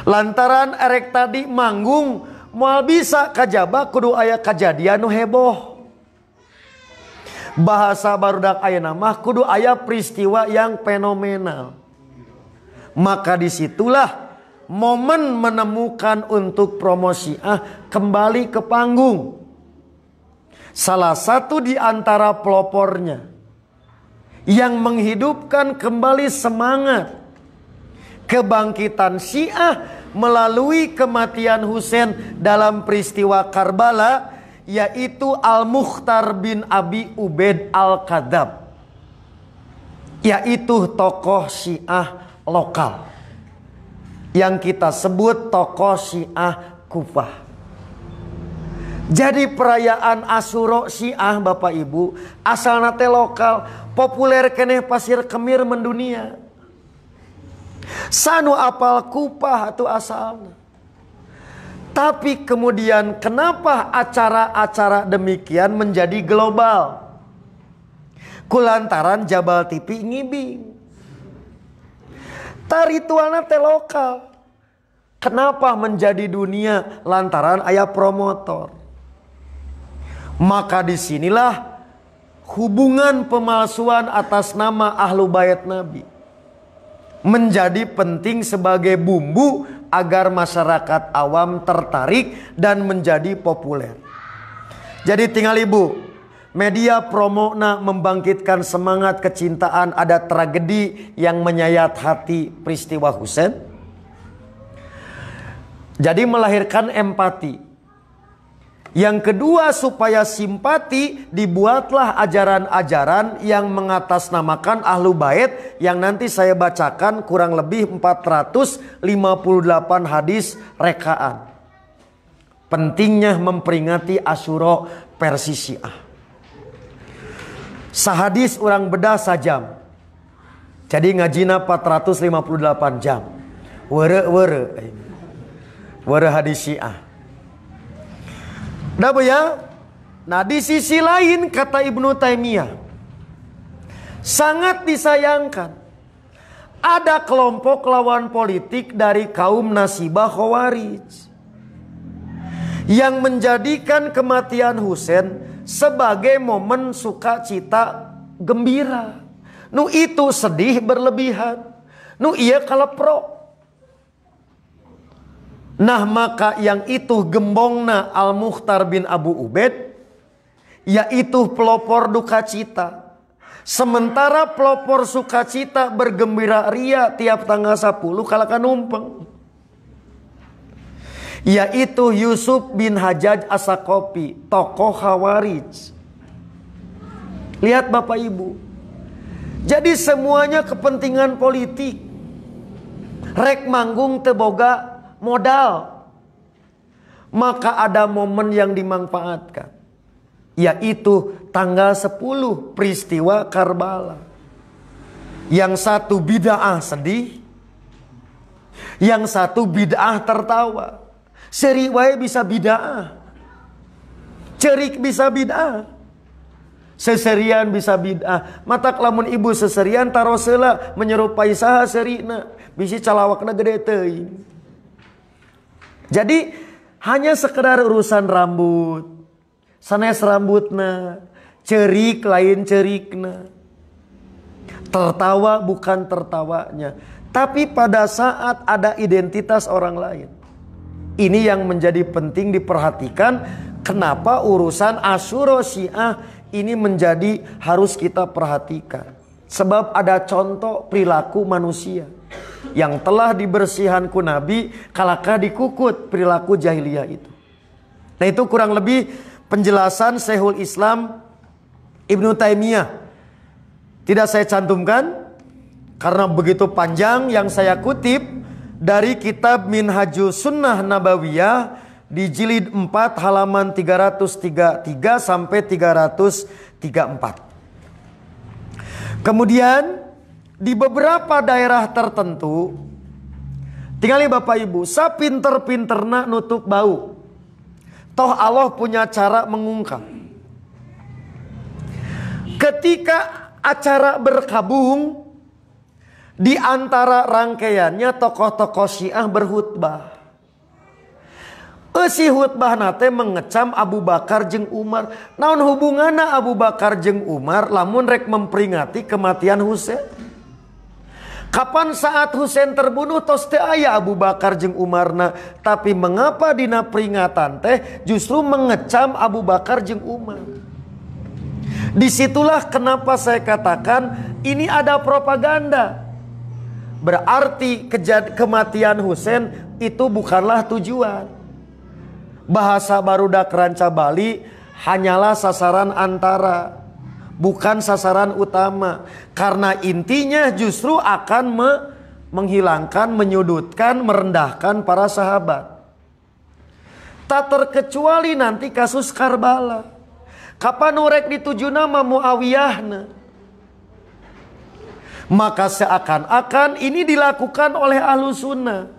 Lantaran erek tadi manggung moal bisa kajaba kudu aya kajadian nu heboh. Bahasa barudak ayeuna mah kudu aya peristiwa yang fenomenal. Maka disitulah momen menemukan untuk promosi kembali ke panggung. Salah satu di antara pelopornya yang menghidupkan kembali semangat kebangkitan Syiah melalui kematian Husain dalam peristiwa Karbala, yaitu Al-Mukhtar bin Abi Ubaid Al-Kadzab, yaitu tokoh Syiah lokal yang kita sebut tokoh Syiah Kufah. Jadi perayaan Asyura Syiah Bapak Ibu asalna teh lokal, populer keneh pasir kemir mendunia. Sanu apal Kufah atau asalnya. Tapi kemudian kenapa acara-acara demikian menjadi global? Kulantaran Jabal TV ngibing. Ritualna teh lokal. Kenapa menjadi dunia? Lantaran aya promotor. Maka disinilah hubungan pemalsuan atas nama Ahlu Bait Nabi menjadi penting sebagai bumbu agar masyarakat awam tertarik dan menjadi populer. Jadi tinggal Ibu, media promona membangkitkan semangat kecintaan, ada tragedi yang menyayat hati peristiwa Husain. Jadi melahirkan empati. Yang kedua, supaya simpati, dibuatlah ajaran-ajaran yang mengatasnamakan Ahlu Bait yang nanti saya bacakan kurang lebih 458 hadis rekaan. Pentingnya memperingati Asyura versi Syiah. Sahadis orang bedah sajam. Jadi ngajina 458 jam. Were hadis Syiah. Nah di sisi lain kata Ibnu Taimiyah, sangat disayangkan ada kelompok lawan politik dari kaum Nasibah Khawarij yang menjadikan kematian Husain sebagai momen sukacita gembira. Nu itu sedih berlebihan, nu iya kalepro. Nah maka yang itu gembongna Al-Mukhtar bin Abu Ubaid, yaitu pelopor duka cita. Sementara pelopor sukacita bergembira ria tiap tanggal 10 kalau numpeng, yaitu Yusuf bin Hajjaj As-Saqafi, tokoh Khawarij. Lihat Bapak Ibu, jadi semuanya kepentingan politik. Rek manggung teboga modal. Maka ada momen yang dimanfaatkan, yaitu tanggal 10 peristiwa Karbala. Yang satu bid'ah sedih, yang satu bid'ah tertawa. Seri wae bisa bid'ah, cerik bisa bid'ah, seserian bisa bid'ah. Matak lamun ibu seserian tarosela menyerupai saha serina, bisi calawakna gede teuing. Jadi hanya sekedar urusan rambut, sanes rambutna, cerik lain cerikna, tertawa bukan tertawanya, tapi pada saat ada identitas orang lain. Ini yang menjadi penting diperhatikan. Kenapa urusan Asyura Syiah ini menjadi harus kita perhatikan. Sebab ada contoh perilaku manusia yang telah dibersihan ku Nabi, kalakah dikukut perilaku jahiliyah itu. Nah, itu kurang lebih penjelasan Syekhul Islam Ibnu Taimiyah. Tidak saya cantumkan karena begitu panjang. Yang saya kutip dari kitab Minhajus Sunnah Nabawiyah di jilid 4 halaman 333 sampai 334. Kemudian di beberapa daerah tertentu, tinggali Bapak Ibu, sapinter-pinterna nutup bau. Toh Allah punya cara mengungkap. Ketika acara berkabung, di antara rangkaiannya tokoh-tokoh Syiah berkhutbah. Si khutbah nate mengecam Abu Bakar jeung Umar. Naon hubunganna Abu Bakar jeung Umar lamun rek memperingati kematian Husain? Kapan saat Husain terbunuh tos teu aya Abu Bakar jeung Umarna, tapi mengapa dina peringatan teh justru mengecam Abu Bakar jeung Umar? Disitulah kenapa saya katakan ini ada propaganda. Berarti kematian Husain itu bukanlah tujuan. Bahasa barudak ranca Bali hanyalah sasaran antara, bukan sasaran utama. Karena intinya justru akan menghilangkan, menyudutkan, merendahkan para sahabat. Tak terkecuali nanti kasus Karbala. Kapan urek dituju nama Muawiyahna? Maka seakan-akan ini dilakukan oleh Ahlus Sunnah.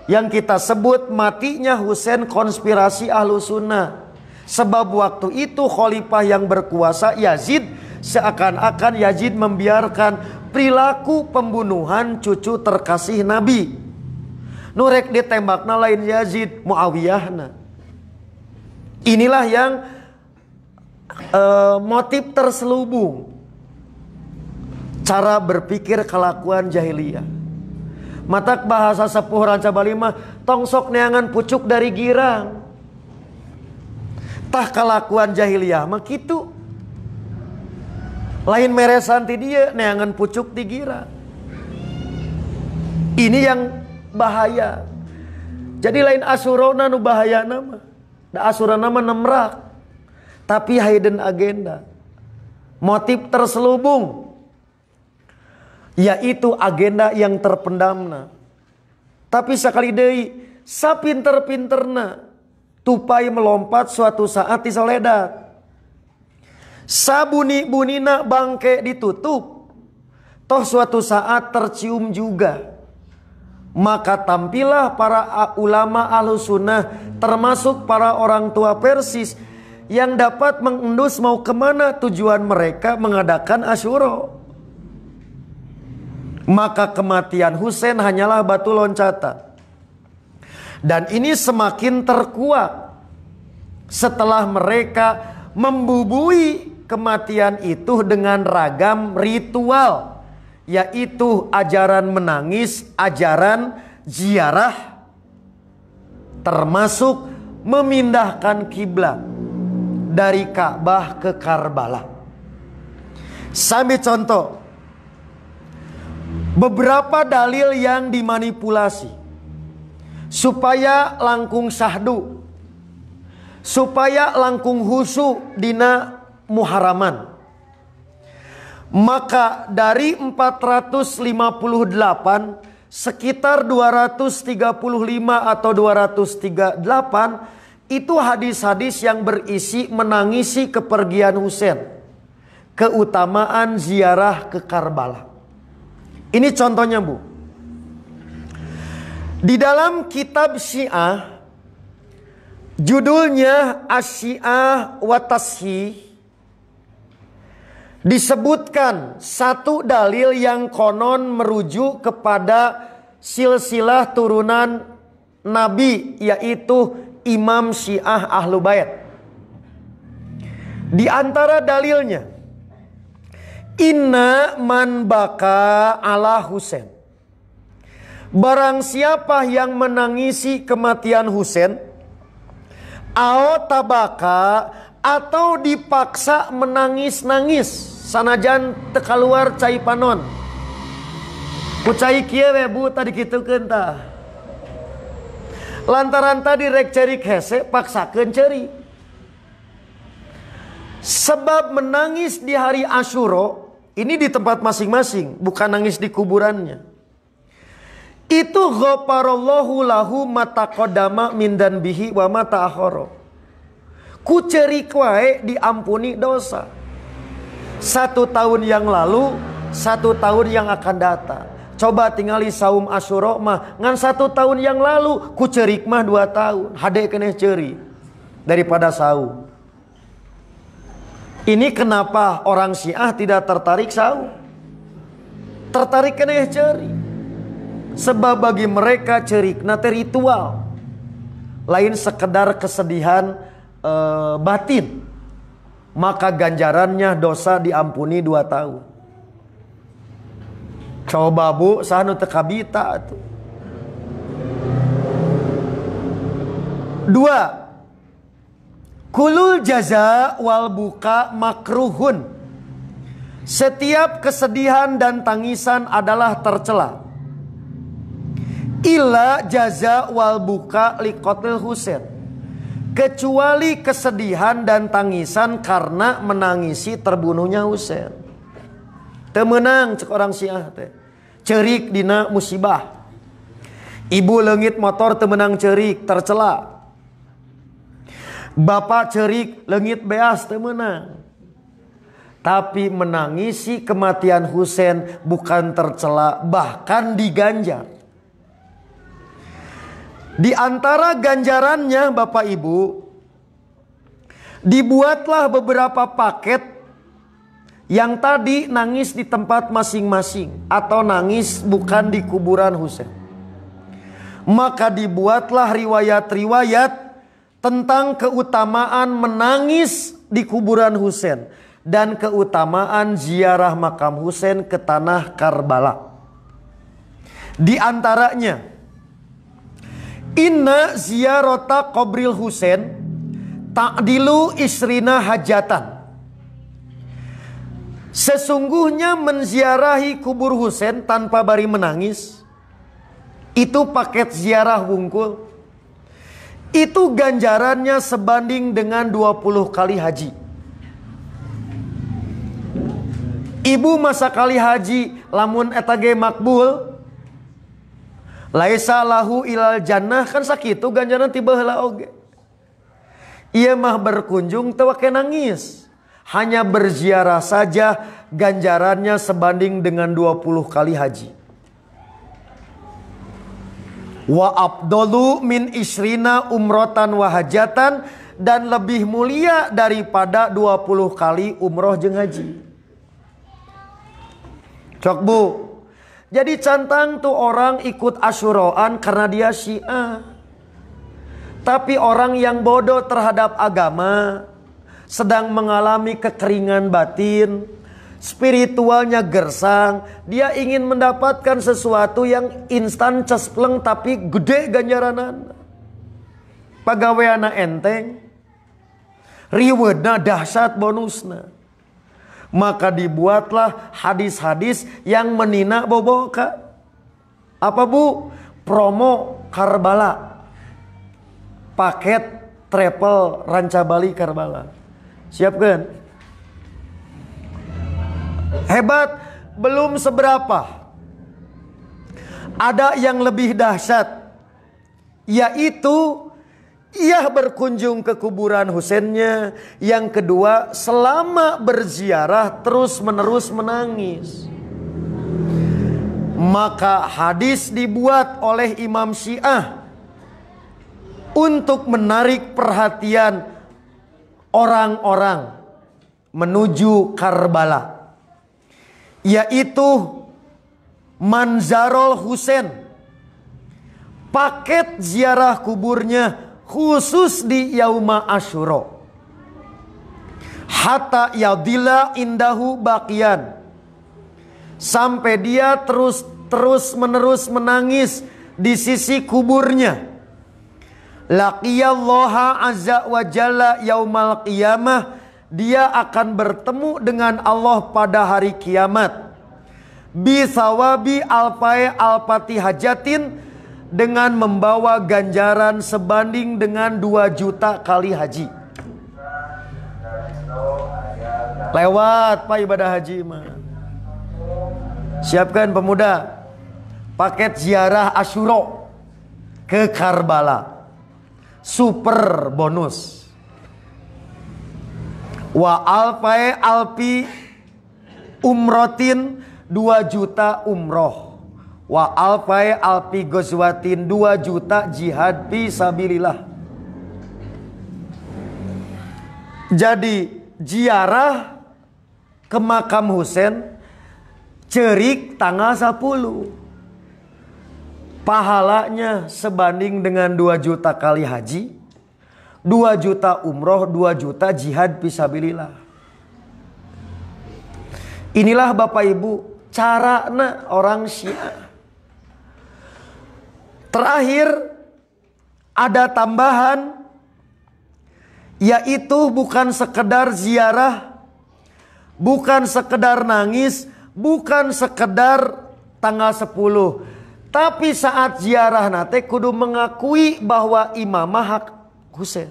Yang kita sebut matinya Husain konspirasi Ahlus Sunnah. Sebab waktu itu khalifah yang berkuasa Yazid, seakan-akan Yazid membiarkan perilaku pembunuhan cucu terkasih Nabi. Nurek ditembakna lain Yazid, Muawiyahna. Inilah yang motif terselubung cara berpikir kelakuan jahiliyah. Matak bahasa sepuh ranca Bali mah tongsok neangan pucuk dari girang. Tah kelakuan jahiliyah mah kitu. Lain meresan ti dieu neangan pucuk di girang. Ini yang bahaya. Jadi lain asurona nu bahayana mah. Da asurana mah nemrak. Tapi hidden agenda. Motif terselubung, yaitu agenda yang terpendamna. Tapi sekali deui sapinter-pinterna tupai melompat suatu saat disoledat. Sabuni-bunina bangke ditutup, toh suatu saat tercium juga. Maka tampillah para ulama Ahlus Sunnah, termasuk para orang tua Persis, yang dapat mengendus mau kemana tujuan mereka mengadakan Asyura. Maka kematian Husain hanyalah batu loncatan. Dan ini semakin terkuat setelah mereka membubui kematian itu dengan ragam ritual, yaitu ajaran menangis, ajaran ziarah, termasuk memindahkan kiblat dari Ka'bah ke Karbala. Sambil contoh, beberapa dalil yang dimanipulasi supaya langkung syahdu, supaya langkung husu dina muharaman. Maka dari 458 sekitar 235 atau 238 itu hadis-hadis yang berisi menangisi kepergian Husain, keutamaan ziarah ke Karbala. Ini contohnya, Bu. Di dalam kitab Syiah, judulnya Asy-Syiah wa Tashih, disebutkan satu dalil yang konon merujuk kepada silsilah turunan Nabi, yaitu Imam Syiah Ahlul Bait. Di antara dalilnya, inna man baka ala Husain, barang siapa yang menangisi kematian Husain, au tabaka, atau dipaksa menangis-nangis sanajan teka luar cai panon. Ku cai kieu we Bu tadi kitukeun tah. Lantaran tadi rek cerik hese paksakeun ceuri. Sebab menangis di hari Asyura ini di tempat masing-masing, bukan nangis di kuburannya. Itu ghafarallahu lahu ma taqaddama min danbihi wa ma ta'akhkhara. Ku cerik wae diampuni dosa. 1 tahun yang lalu, 1 tahun yang akan datang. Coba tinggali saum Asyura mah ngan 1 tahun yang lalu, ku cerik mah 2 tahun. Hade keneh ceuri daripada saum. Ini kenapa orang Syiah tidak tertarik saum? Tertarik keneh ceuri. Sebab bagi mereka cerikna teh ritual, lain sekedar kesedihan batin. Maka ganjarannya dosa diampuni 2 tahun. Coba Bu, sanu teu kabita atuh. 2. Kulul jaza wal buka makruhun. Setiap kesedihan dan tangisan adalah tercela. Illa jaza wal buka liqatil Husain, kecuali kesedihan dan tangisan karena menangisi terbunuhnya Husain. Teu meunang cek orang Syiah teh. Cerik dina musibah. Ibu leungit motor teu meunang cerik, tercela. Bapak cerik leungit beas teu meunang. Tapi menangisi kematian Husain bukan tercela, bahkan diganjar. Di antara ganjarannya Bapak Ibu, dibuatlah beberapa paket yang tadi nangis di tempat masing-masing atau nangis bukan di kuburan Husain. Maka dibuatlah riwayat-riwayat tentang keutamaan menangis di kuburan Husain dan keutamaan ziarah makam Husain ke tanah Karbala. Di antaranya, inna ziyarata qabril Husain ta'dilu isrina hajatan. Sesungguhnya menziarahi kubur Husain tanpa bari menangis, itu paket ziarah wungkul, itu ganjarannya sebanding dengan 20 kali haji. Ibu masa kali haji lamun eta ge makbul, laisa lahu ilal jannah, kan sakitu ganjaran tiba heula oge. Ieu mah berkunjung teu wake nangis. Hanya berziarah saja ganjarannya sebanding dengan 20 kali haji. Wa afdalu min isrina umrotan wa hajatan, dan lebih mulia daripada 20 kali umroh jeung haji. Cok Bu. Jadi cantang tuh orang ikut Asyuraan karena dia Syiah. Tapi orang yang bodoh terhadap agama, sedang mengalami kekeringan batin, spiritualnya gersang, dia ingin mendapatkan sesuatu yang instan cespleng tapi gede ganjaranan. Pagaweana enteng, riweudna dahsyat bonusna. Maka dibuatlah hadis-hadis yang menina boboka. Apa Bu? Promo Karbala. Paket travel Ranca Bali Karbala. Siap kan? Hebat, belum seberapa. Ada yang lebih dahsyat, yaitu ia berkunjung ke kuburan Husainnya. Yang kedua, selama berziarah terus-menerus menangis. Maka hadis dibuat oleh Imam Syiah untuk menarik perhatian orang-orang menuju Karbala, yaitu Manzarul Husain, paket ziarah kuburnya khusus di Yauma Asyura, hatta yadilla indahu baqiyan, sampai dia terus menerus menangis di sisi kuburnya. Laqiyallaha azza wa jalla yaumal qiyamah, dia akan bertemu dengan Allah pada hari kiamat. Bisawabi alfai alpati hajatin, dengan membawa ganjaran sebanding dengan 2 juta kali haji. Lewat Pak ibadah haji mah. Siapkan pemuda, paket ziarah Asyura ke Karbala, super bonus. Wa alfai alpi umrotin, 2 juta umroh. Wa alfai alpi gozwatin, 2 juta jihad fi sabilillah. Jadi ziarah ke makam Husain cerik tanggal 10. Pahalanya sebanding dengan 2 juta kali haji, 2 juta umroh, 2 juta jihad fi sabilillah. Inilah Bapak Ibu carana orang Syiah. Terakhir ada tambahan, yaitu bukan sekedar ziarah, bukan sekedar nangis, bukan sekedar tanggal 10, tapi saat ziarah nate kudu mengakui bahwa imamah hak Husain.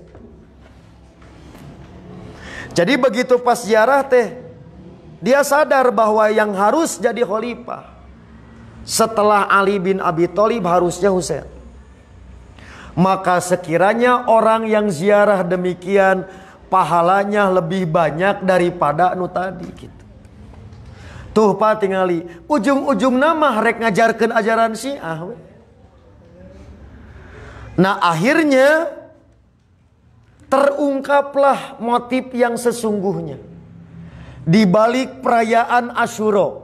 Jadi begitu pas ziarah teh, dia sadar bahwa yang harus jadi khalifah setelah Ali bin Abi Thalib harusnya Husain. Maka sekiranya orang yang ziarah demikian, pahalanya lebih banyak daripada anu tadi gitu. Tuh Pak tingali, ujung-ujung nama rek ngajarkan ajaran Syiah. Nah akhirnya terungkaplah motif yang sesungguhnya di balik perayaan Asyura,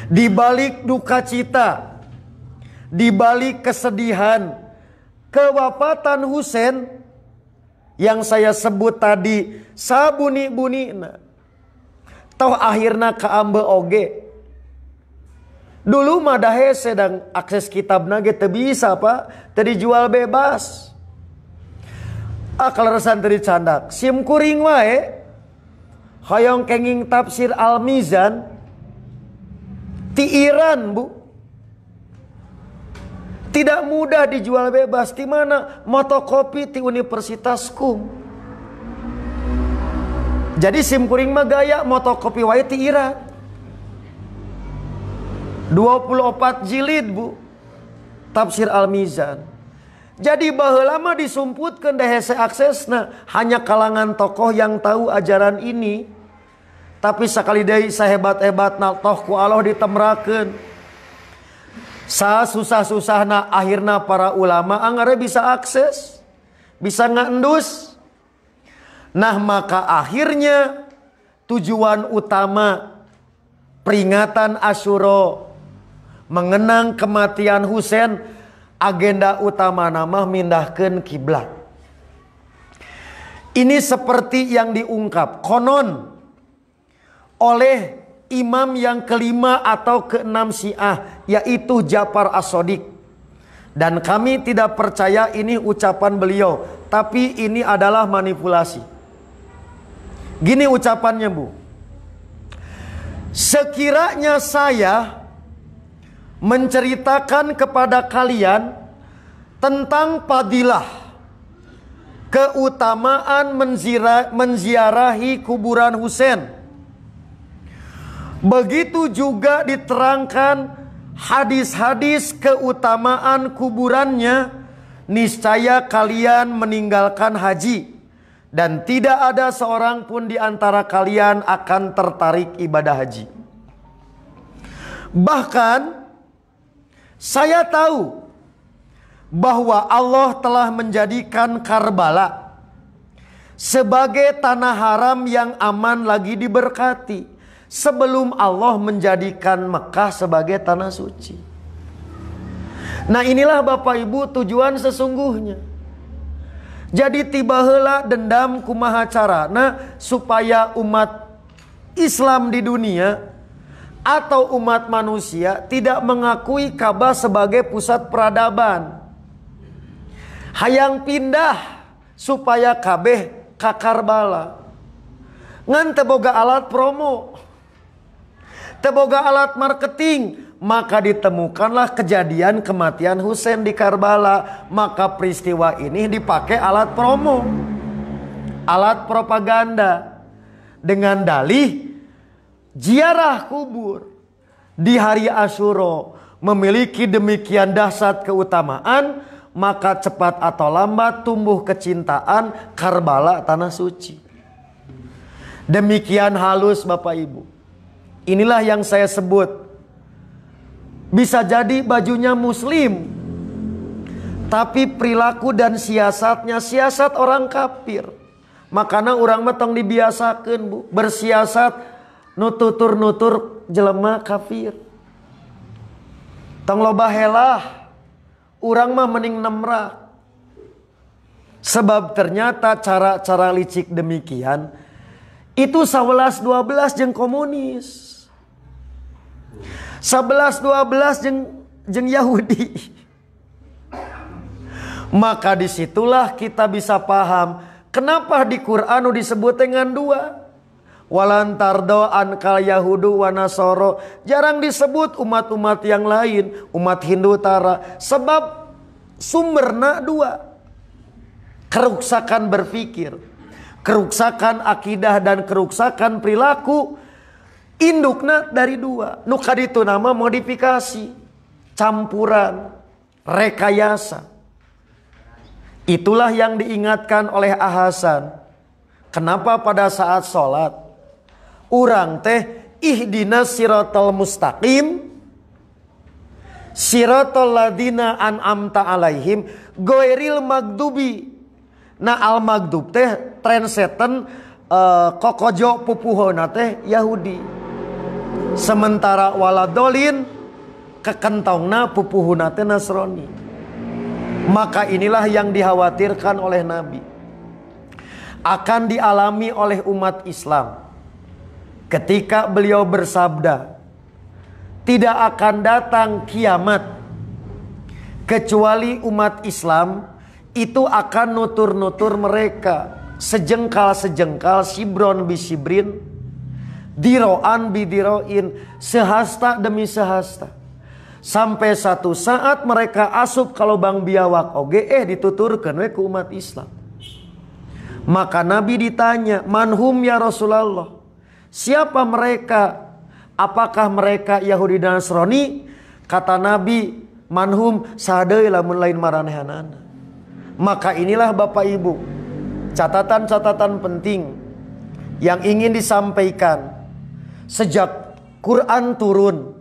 di balik duka cita, di balik kesedihan kewafatan Husain yang saya sebut tadi, sabuni-bunina. Toh akhirna kaambe oge. Dulu mah dahe sedang akses kitabna ge teu bisa Pak, teu dijual bebas. Kaleresan teu dicandak, sim kuring wae. Hayong kenging tafsir Al-Mizan ti Iran, Bu. Tidak mudah dijual bebas. Di mana? Motokopi ti Universitas Qum. Jadi sim kuring mah gaya motokopi wae ti Iran. 24 jilid, Bu. Tafsir Al-Mizan. Jadi baheula mah disumputkeun da hese aksesna hanya kalangan tokoh yang tahu ajaran ini. Tapi sakali deui sahebat-hebatna toh ku Allah ditemrakeun. Susah-susahna akhirna para ulama angare bisa akses, bisa ngaendus. Nah maka akhirnya tujuan utama peringatan Asyura mengenang kematian Husain, agenda utama nama mindahkeun kiblat. Ini seperti yang diungkap konon oleh imam yang kelima atau keenam Syiah, yaitu Ja'far As-Shadiq. Dan kami tidak percaya ini ucapan beliau, tapi ini adalah manipulasi. Gini ucapannya, Bu. Sekiranya saya menceritakan kepada kalian tentang fadilah, keutamaan menziarahi kuburan Husain, begitu juga diterangkan hadis-hadis keutamaan kuburannya, niscaya kalian meninggalkan haji dan tidak ada seorang pun di antara kalian akan tertarik ibadah haji. Bahkan saya tahu bahwa Allah telah menjadikan Karbala sebagai tanah haram yang aman lagi diberkati sebelum Allah menjadikan Mekah sebagai tanah suci. Nah, inilah Bapak Ibu tujuan sesungguhnya. Jadi tiba heula dendam kumaha carana supaya umat Islam di dunia atau umat manusia tidak mengakui Ka'bah sebagai pusat peradaban. Hayang pindah supaya kabeh ka Karbala. Ngan teu boga alat promo, teu boga alat marketing, maka ditemukanlah kejadian kematian Husain di Karbala. Maka peristiwa ini dipakai alat promo, alat propaganda dengan dalih ziarah kubur di hari Asyura memiliki demikian dahsyat keutamaan, maka cepat atau lambat tumbuh kecintaan Karbala tanah suci. Demikian halus Bapak Ibu. Inilah yang saya sebut, bisa jadi bajunya muslim, tapi perilaku dan siasatnya siasat orang kafir. Makanya orang metong dibiasakan Bu, bersiasat nututur jelema kafir. Tong loba helah, urang mah mending nemrak. Sebab ternyata cara-cara licik demikian itu 11-12 jeung komunis, 11-12 jeung Yahudi. Maka disitulah kita bisa paham kenapa di Quran disebut dengan dua. Walantardo ankal Yahudu wa Nasoro, jarang disebut umat-umat yang lain, umat Hindu Tara, sebab sumberna dua. Keruksakan berpikir, keruksakan akidah dan keruksakan perilaku indukna dari dua. Nu kaditu nama modifikasi, campuran, rekayasa. Itulah yang diingatkan oleh Hasan. Kenapa pada saat sholat urang teh ihdinas siratal mustaqim siratal ladina an'amta alaihim ghairil magdubi. Nah, al magdub teh translaten kokojo pupuhona teh Yahudi. Sementara waladolin kekentongna pupuhuna teh Nasrani. Maka inilah yang dikhawatirkan oleh Nabi akan dialami oleh umat Islam ketika beliau bersabda, tidak akan datang kiamat kecuali umat Islam itu akan nutur-nutur mereka sejengkal-sejengkal, sibron bisibrin, diroan bidiroin, sehasta demi sehasta, sampai satu saat mereka asup kalau bang biawak oge dituturkan we ku umat Islam. Maka Nabi ditanya, manhum ya Rasulullah, siapa mereka? Apakah mereka Yahudi dan Nasrani? Kata Nabi, manhum sadeu lamun lain maranehanana. Maka inilah Bapak Ibu, catatan-catatan penting yang ingin disampaikan sejak Quran turun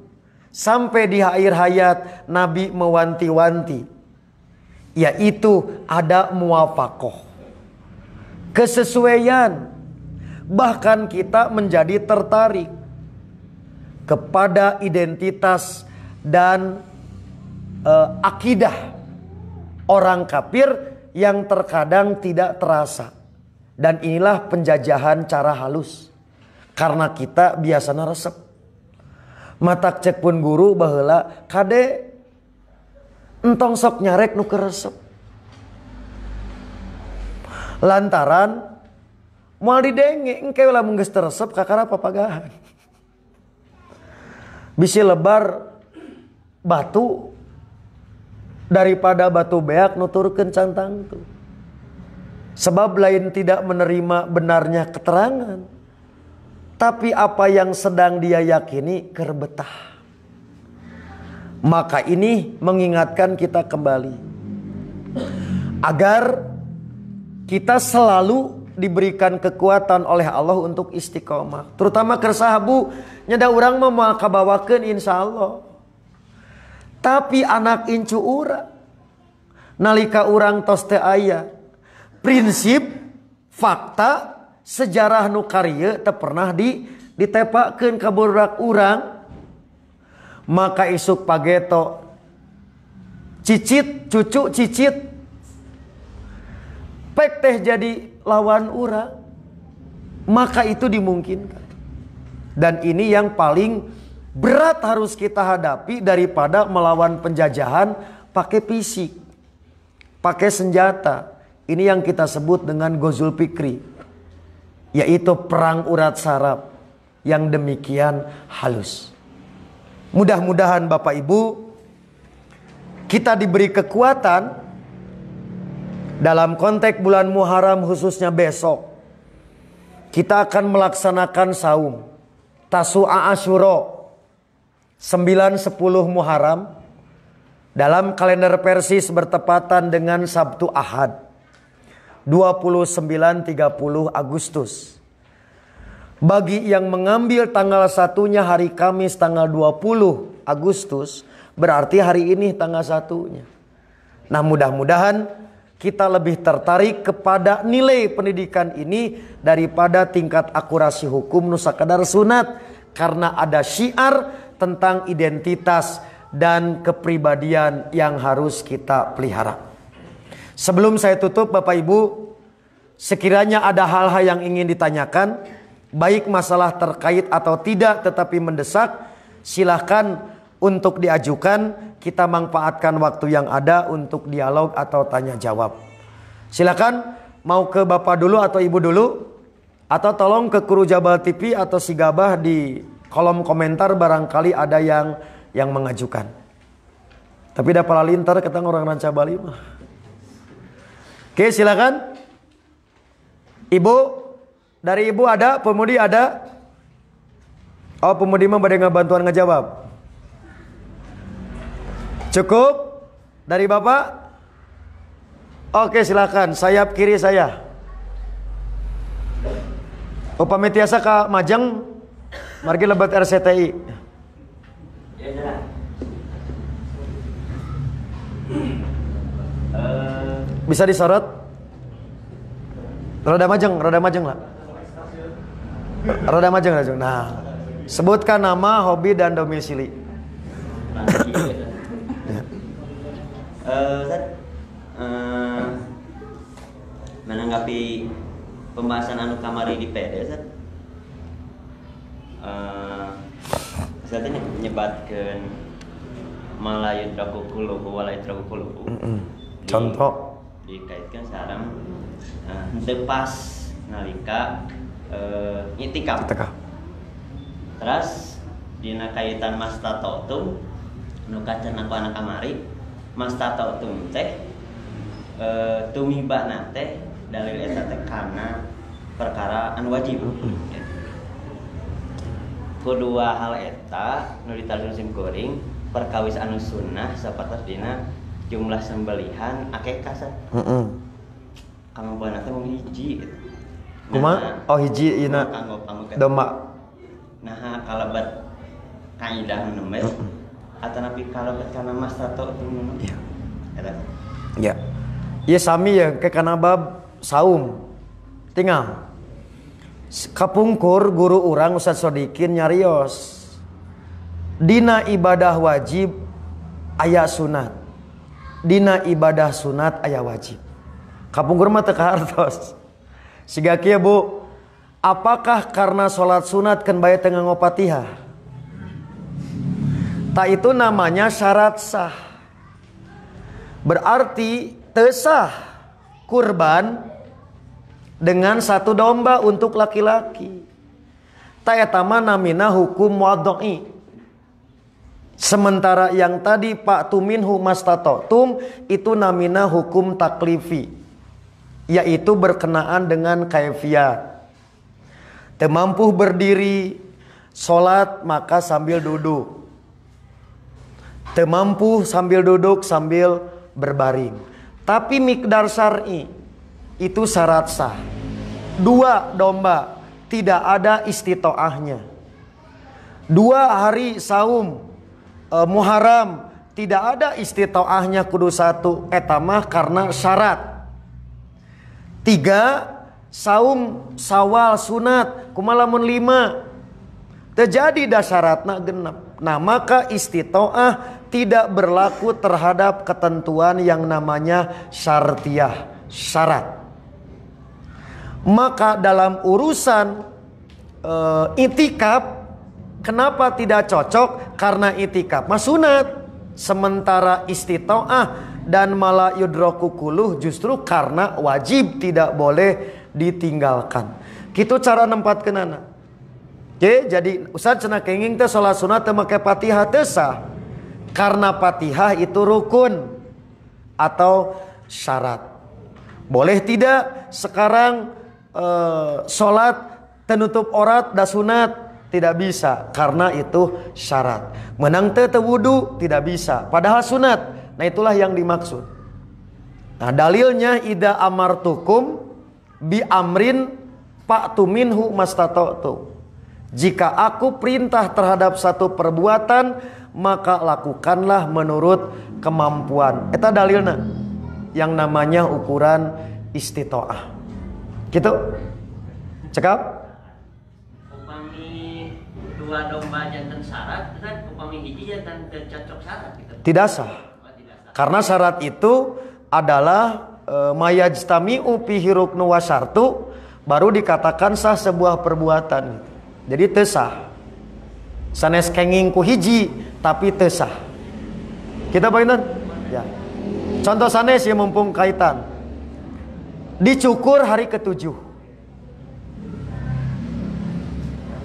sampai di akhir hayat Nabi mewanti-wanti, yaitu ada muwafaqah, kesesuaian. Bahkan kita menjadi tertarik kepada identitas dan akidah orang kafir yang terkadang tidak terasa. Dan inilah penjajahan cara halus, karena kita biasanya resep. Matak cek pun guru baheula kade entong sok nyarek nu keresep. Lantaran moal didenge engke lamun geus teresep kakara papagahan. Bisi lebar batu daripada batu beak nuturkeun cantang tu. Sebab lain tidak menerima benarnya keterangan, tapi apa yang sedang dia yakini keur betah. Maka ini mengingatkan kita kembali agar kita selalu diberikan kekuatan oleh Allah untuk istiqomah. Terutama kersahabu nyada urang mah kabawakeun insyaallah. Tapi anak incu urang nalika urang tos teu aya prinsip fakta sejarah nu karya teu pernah ditepakeun ka budak urang, maka isuk pageto cicit cucu cicit pek teh jadi lawan urang, maka itu dimungkinkan. Dan ini yang paling berat harus kita hadapi daripada melawan penjajahan pakai fisik, pakai senjata. Ini yang kita sebut dengan Ghazul Fikri, yaitu perang urat saraf yang demikian halus. Mudah-mudahan Bapak Ibu kita diberi kekuatan dalam konteks bulan Muharram, khususnya besok kita akan melaksanakan saum Tasu'a Asyura 9-10 Muharram dalam kalender Persis bertepatan dengan Sabtu Ahad 29-30 Agustus. Bagi yang mengambil tanggal satunya hari Kamis tanggal 20 Agustus, berarti hari ini tanggal satunya. Nah, mudah-mudahan kita lebih tertarik kepada nilai pendidikan ini daripada tingkat akurasi hukum nu sakadar sunat, karena ada syiar tentang identitas dan kepribadian yang harus kita pelihara. Sebelum saya tutup Bapak Ibu, sekiranya ada hal-hal yang ingin ditanyakan, baik masalah terkait atau tidak tetapi mendesak, silahkan untuk diajukan. Kita manfaatkan waktu yang ada untuk dialog atau tanya jawab. Silakan, mau ke Bapak dulu atau Ibu dulu, atau tolong ke Kuru Jabal TV atau si Gabah di kolom komentar barangkali ada yang mengajukan. Tapi dah pala lintar kita orang Ranca Bali mah. Oke, silakan. Ibu, dari Ibu ada, pemudi ada. Oh, pemudi mah bade ngabantuan ngejawab. Cukup? Dari Bapak? Oke, silakan. Sayap kiri saya. Upami tiasa ka Majeng, margi lebat RCTI. Bisa disorot? Rada Majeng lah. Rada Majeng. Nah, sebutkan nama, hobi, dan domisili. Menanggapi pembahasan anu kamari di PD, Ustaz ini menyebatkan malayudraku kuluhu walayudraku kuluhu. Contoh dikaitkan sarang depas nalika itikaf. Terus dina kaitan mastatotum nu kacan aku anak kamari, mastatotum teh tumibana teh dalil eta teh kana perkara anu wajib. Kedua hal eta nu ditarjum sim kuring perkawis anu sunnah sapatos dina jumlah sembelihan akekah sa. Kanggo bana teh mung hiji gitu. Kumaha? Oh, hiji ieu na domba. Nah, kalabat kaidah nu meh atanapi kalabat kana mastato tu nu. Iya. Eta. Ya. Ieu sami ya ke kana bab saum. Tinggal kapungkur guru urang Ustaz Sodikin nyarios. Dina ibadah wajib aya sunat. Dina ibadah sunat aya wajib. Kapungkur mah teu kahartos. Siga kieu Bu, apakah karena sholat sunat kan bae teu nganggo Fatihah? Tak itu namanya syarat sah. Berarti teu sah kurban dengan satu domba untuk laki-laki. Ta eta mah namina hukum wadai. Sementara yang tadi Pak Tuminhu mastatotum itu namina hukum taklifi, yaitu berkenaan dengan kaifiat. Teu mampu berdiri sholat maka sambil duduk. Teu mampu sambil duduk sambil berbaring. Tapi miqdar syar'i itu syarat sah. 2 domba tidak ada istitoahnya. 2 hari saum Muharram tidak ada istitoahnya kudu 1 etamah karena syarat. 3 saum Syawal sunat kumaha lamun 5 terjadi dasyaratna genep. Nah maka istitoah tidak berlaku terhadap ketentuan yang namanya syartiyah, syarat. Maka dalam urusan itikaf, kenapa tidak cocok? Karena itikaf mah sunat, sementara istitoah dan mala yudroku kuluh justru karena wajib, tidak boleh ditinggalkan. Kitu cara nempatkeunana. Oke, jadi Ustaz cenah kenging teh salat sunat teu make Fatihah teu sah. Karena Fatihah itu rukun atau syarat. Boleh tidak sekarang sholat tenutup aurat da sunat? Tidak bisa karena itu syarat. Menang teu wudu tidak bisa padahal sunat. Nah itulah yang dimaksud. Nah dalilnya ida amartukum bi amrin fa'tu minhu mastata'tu. Jika aku perintah terhadap satu perbuatan maka lakukanlah menurut kemampuan. Eta dalilna yang namanya ukuran istitoah. Gitu. Cekap? Upami 2 domba jantan syarat, kan upami hiji jantan cocok syarat gitu. Tidak sah. Karena syarat itu adalah mayajtami'u fihi ruknu wa syartu, baru dikatakan sah sebuah perbuatan. Jadi teu sah. Sanes kenging ku hiji tapi teu sah. Kita bagian? Ya. Contoh sanes ya mumpung kaitan. Dicukur hari ke-7.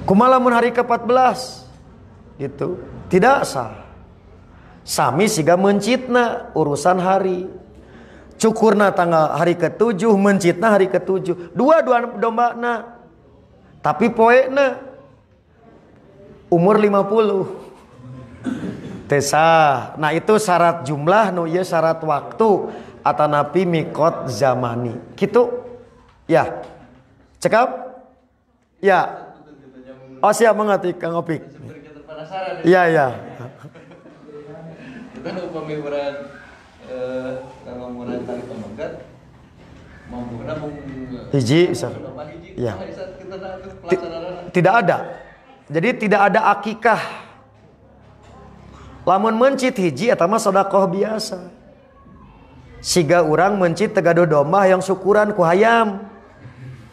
Kumaha lamun hari ke-14? Gitu. Tidak sah. Sami siga mencitna urusan hari. Cukurna tanggal hari ke-7, mencitna hari ke-7. 2 domba na. Tapi poena umur 50. Tesa. Nah itu syarat jumlah nu ieu syarat waktu atanapi mikot zamani. Gitu. Ya. Cekap? Ya. Oh siap mengerti Kang Opik. Iya ya. Kita upami urang ngomongin tali pemengkat mampuna mung hiji bisa. Ya. Tidak ada. Jadi tidak ada akikah. Lamun mencit hiji eta mah sedekah biasa. Siga urang mencit tegado domba yang syukuran ku hayam.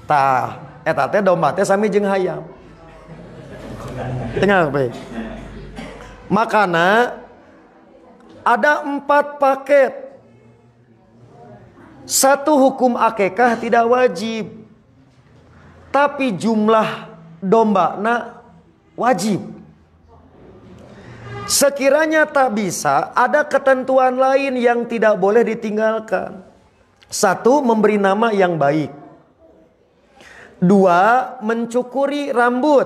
Tah, eta teh domba teh sami jeung hayam. Tengah bae. Makana ada 4 paket. 1 hukum akikah tidak wajib. Tapi jumlah domba na wajib. Sekiranya tak bisa, ada ketentuan lain yang tidak boleh ditinggalkan. 1, memberi nama yang baik. 2, mencukuri rambut.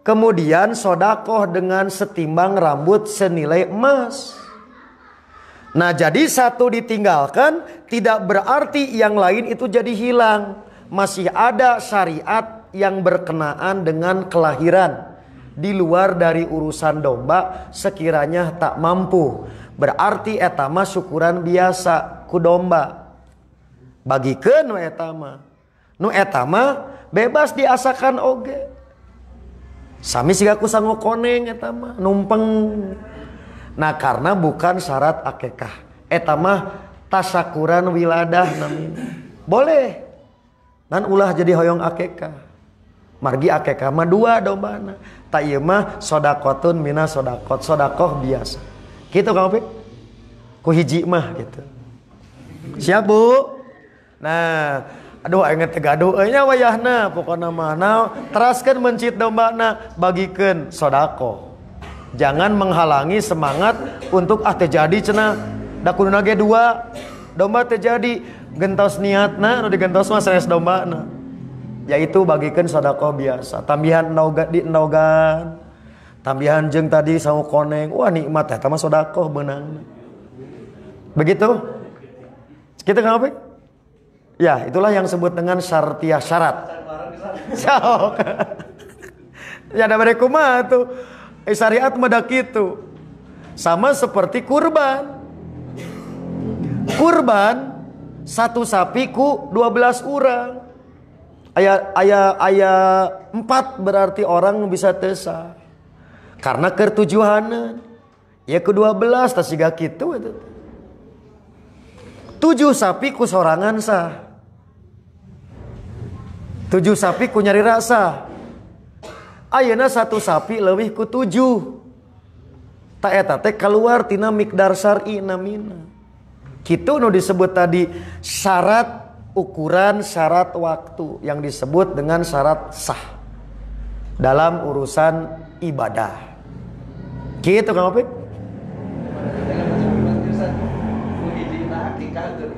Kemudian sodakoh dengan setimbang rambut senilai emas. Nah jadi 1 ditinggalkan tidak berarti yang lain itu jadi hilang. Masih ada syariat yang berkenaan dengan kelahiran di luar dari urusan domba sekiranya tak mampu. Berarti etama syukuran biasa ku domba. Bagikeun nu etama. Nu etama bebas diasakan oge. Sami siga ku sanggo koneng etama numpeng. Nah karena bukan syarat akikah. Etama tasyakuran wiladah namanya. Boleh. Dan ulah jadi hoyong akikah. Margi akikah mah 2 dombana. Tak ieu mah sodakotun mina sodakot. Sodakoh biasa. Gitu Kang Opik? Ku hiji mah gitu. Siap Bu? Nah, aduh inget tegaduh nya wayahna pokona mah. Nah, teraskeun mencit dombana bagikeun sodakoh. Jangan menghalangi semangat untuk terjadi cenah da kuduna ge 2 domba terjadi gentos niatna nu digentos mah sanes dombana. Yaitu bagikan sedekah biasa, tambihan nauga di naugan. Tambihan jeung tadi sawu koneng, wah nikmat eta mah sedekah beunang. Begitu? Kita ngapa? Ya, itulah yang disebut dengan syartiyah syarat. Sok. Ya ada mereka mah tuh. Syariat mah da kitu. Sama seperti kurban. Kurban satu sapi ku 12 orang. Aya 4 berarti orang bisa tesa. Karena ketujuhanan. Ya ke-12 tas siga kitu eta. 7 sapi ku sorangan sah. 7 sapi ku nyari rasa. Ayeuna 1 sapi leuwih ku 7. Ta eta teh kaluar tina miqdar syar'i namina. Kitu nu disebut tadi syarat ukuran syarat waktu yang disebut dengan syarat sah dalam urusan ibadah. Gitu Kang Opik?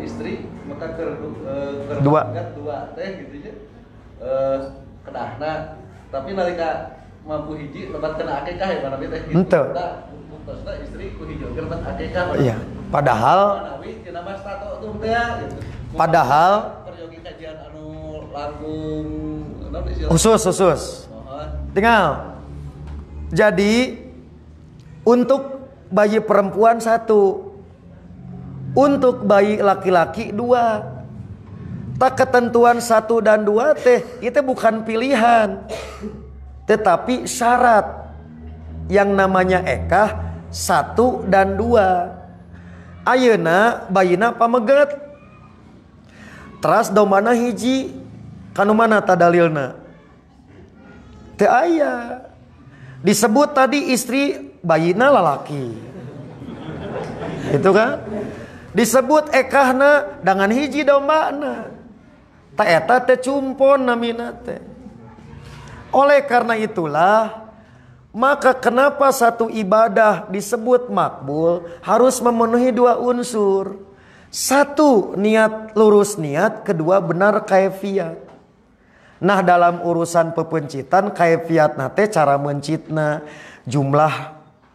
Istri maka dua teh gitu ya. Kedahna tapi nalika mampu hiji lebat kena akikah ya mana teh gitu. Henteu. Putusna istri ku hiji lebat akikah. Iya. Padahal peryogi kajian anu langkung khusus. Tinggal. Jadi untuk bayi perempuan 1, untuk bayi laki-laki 2. Tak ketentuan 1 dan 2 teh itu bukan pilihan, tetapi syarat. Yang namanya ekah 1 dan 2. Ayeuna bayina pameget. Teras domana hiji. Kanu mana ta dalilna? Teu aya. Disebut tadi istri bayina lalaki. Itu kan? Disebut ekahna dengan hiji dombana. Ta eta teh cumpon namina teh. Oleh karena itulah maka kenapa satu ibadah disebut makbul harus memenuhi 2 unsur. 1 niat, lurus niat. 2 benar kaifiat. Nah dalam urusan pepencitan kaifiat nate cara mencitna, jumlah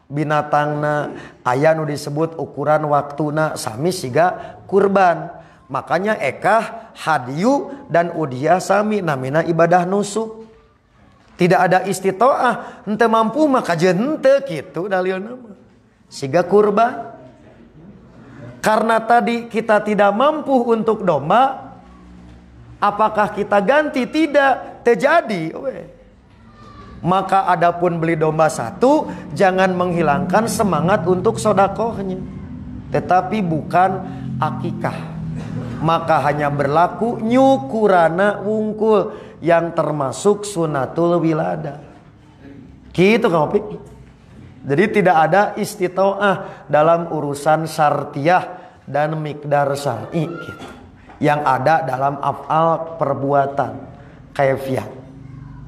binatangna, aya nu disebut ukuran waktuna sami siga kurban. Makanya ekah, hadiyu dan udhiyah sami namina ibadah nusuk. Tidak ada istitoah, henteu mampu maka jeung henteu kitu dalilna mah. Siga kurban. Karena tadi kita tidak mampu untuk domba, apakah kita ganti? Tidak, terjadi. Maka adapun beli domba 1, jangan menghilangkan semangat untuk sodakohnya. Tetapi bukan akikah. Maka hanya berlaku nyukurana wungkul yang termasuk sunatul wilada. Gitu Kang Opik. Jadi tidak ada istitoah dalam urusan syartiyah dan miqdar syar'i gitu. Yang ada dalam af'al perbuatan kaifiat.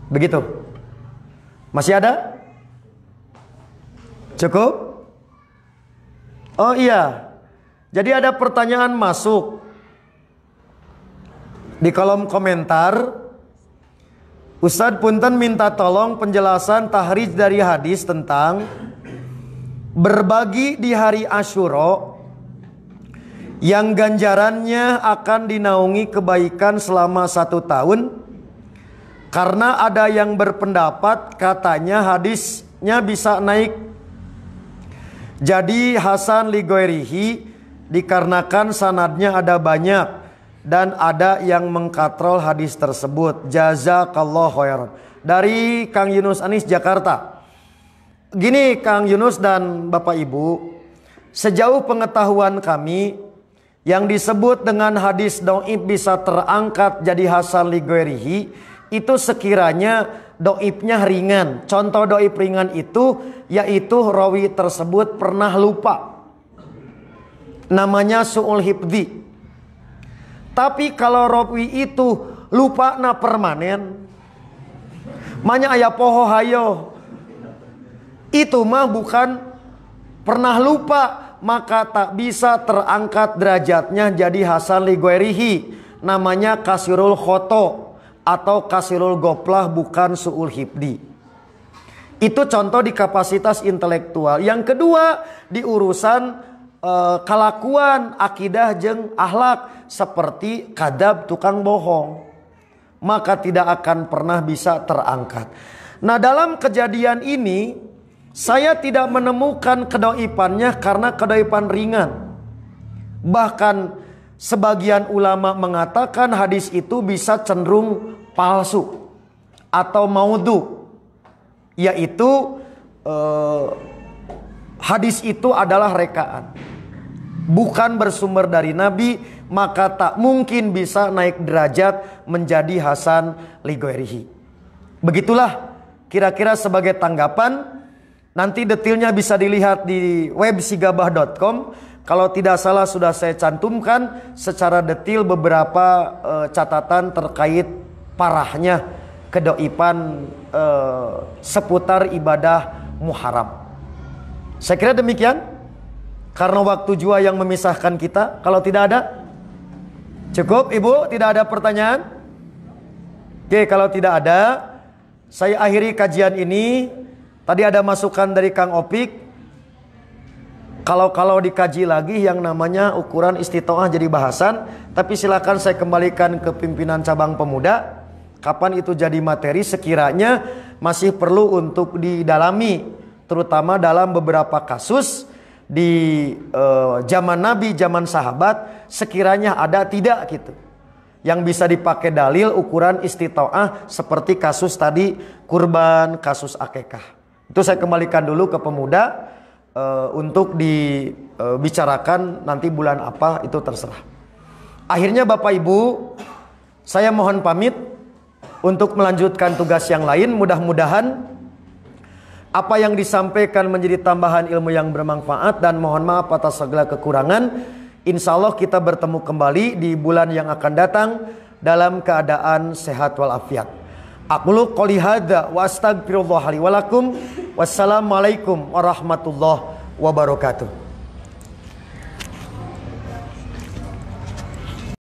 Begitu. Masih ada? Cukup? Oh iya. Jadi ada pertanyaan masuk di kolom komentar. Ustadz punten minta tolong penjelasan tahrij dari hadis tentang berbagi di hari Asyura yang ganjarannya akan dinaungi kebaikan selama 1 tahun. Karena ada yang berpendapat katanya hadisnya bisa naik. Jadi Hasan li ghairihi dikarenakan sanadnya ada banyak. Dan ada yang mengkatrol hadis tersebut. Jazakallah khairan. Dari Kang Yunus Anis Jakarta. Gini Kang Yunus dan Bapak Ibu, sejauh pengetahuan kami, yang disebut dengan hadis dhaif bisa terangkat jadi hasan li ghairihi, itu sekiranya dhaifnya ringan. Contoh dhaif ringan itu yaitu rawi tersebut pernah lupa. Namanya su'ul hifdzi. Tapi kalau rawi itu lupa na permanen, manya aya poho hayo, itu mah bukan pernah lupa, maka tak bisa terangkat derajatnya jadi hasan li ghairihi. Namanya kasirul khoto atau kasirul goplah, bukan su'ul hifdi. Itu contoh di kapasitas intelektual. Yang kedua, di urusan kelakuan, akidah jeung akhlak, seperti kadab, tukang bohong, maka tidak akan pernah bisa terangkat. Nah, dalam kejadian ini saya tidak menemukan kedoipannya karena kedoipan ringan. Bahkan sebagian ulama mengatakan hadis itu bisa cenderung palsu atau maudhu, yaitu hadis itu adalah rekaan, bukan bersumber dari Nabi, maka tak mungkin bisa naik derajat menjadi hasan li ghairihi. Begitulah kira-kira sebagai tanggapan. Nanti detailnya bisa dilihat di web sigabah.com. Kalau tidak salah sudah saya cantumkan secara detail beberapa catatan terkait parahnya kedoipan seputar ibadah Muharram. Saya kira demikian. Karena waktu jua yang memisahkan kita. Kalau tidak ada, cukup Ibu, tidak ada pertanyaan. Oke, kalau tidak ada, saya akhiri kajian ini. Tadi ada masukan dari Kang Opik. Kalau dikaji lagi yang namanya ukuran istitoah jadi bahasan. Tapi silakan saya kembalikan ke pimpinan cabang pemuda. Kapan itu jadi materi, sekiranya masih perlu untuk didalami. Terutama dalam beberapa kasus di zaman Nabi, zaman sahabat, sekiranya ada tidak gitu yang bisa dipakai dalil ukuran istitoah, seperti kasus tadi kurban, kasus akekah. Itu saya kembalikan dulu ke pemuda untuk dibicarakan nanti bulan apa, itu terserah. Akhirnya Bapak Ibu, saya mohon pamit untuk melanjutkan tugas yang lain. Mudah-mudahan apa yang disampaikan menjadi tambahan ilmu yang bermanfaat, dan mohon maaf atas segala kekurangan. Insya Allah kita bertemu kembali di bulan yang akan datang dalam keadaan sehat walafiat. Aqulu qouli hadza wa astaghfirullah li wa lakum. Wassalamualaikum warahmatullahi wabarakatuh.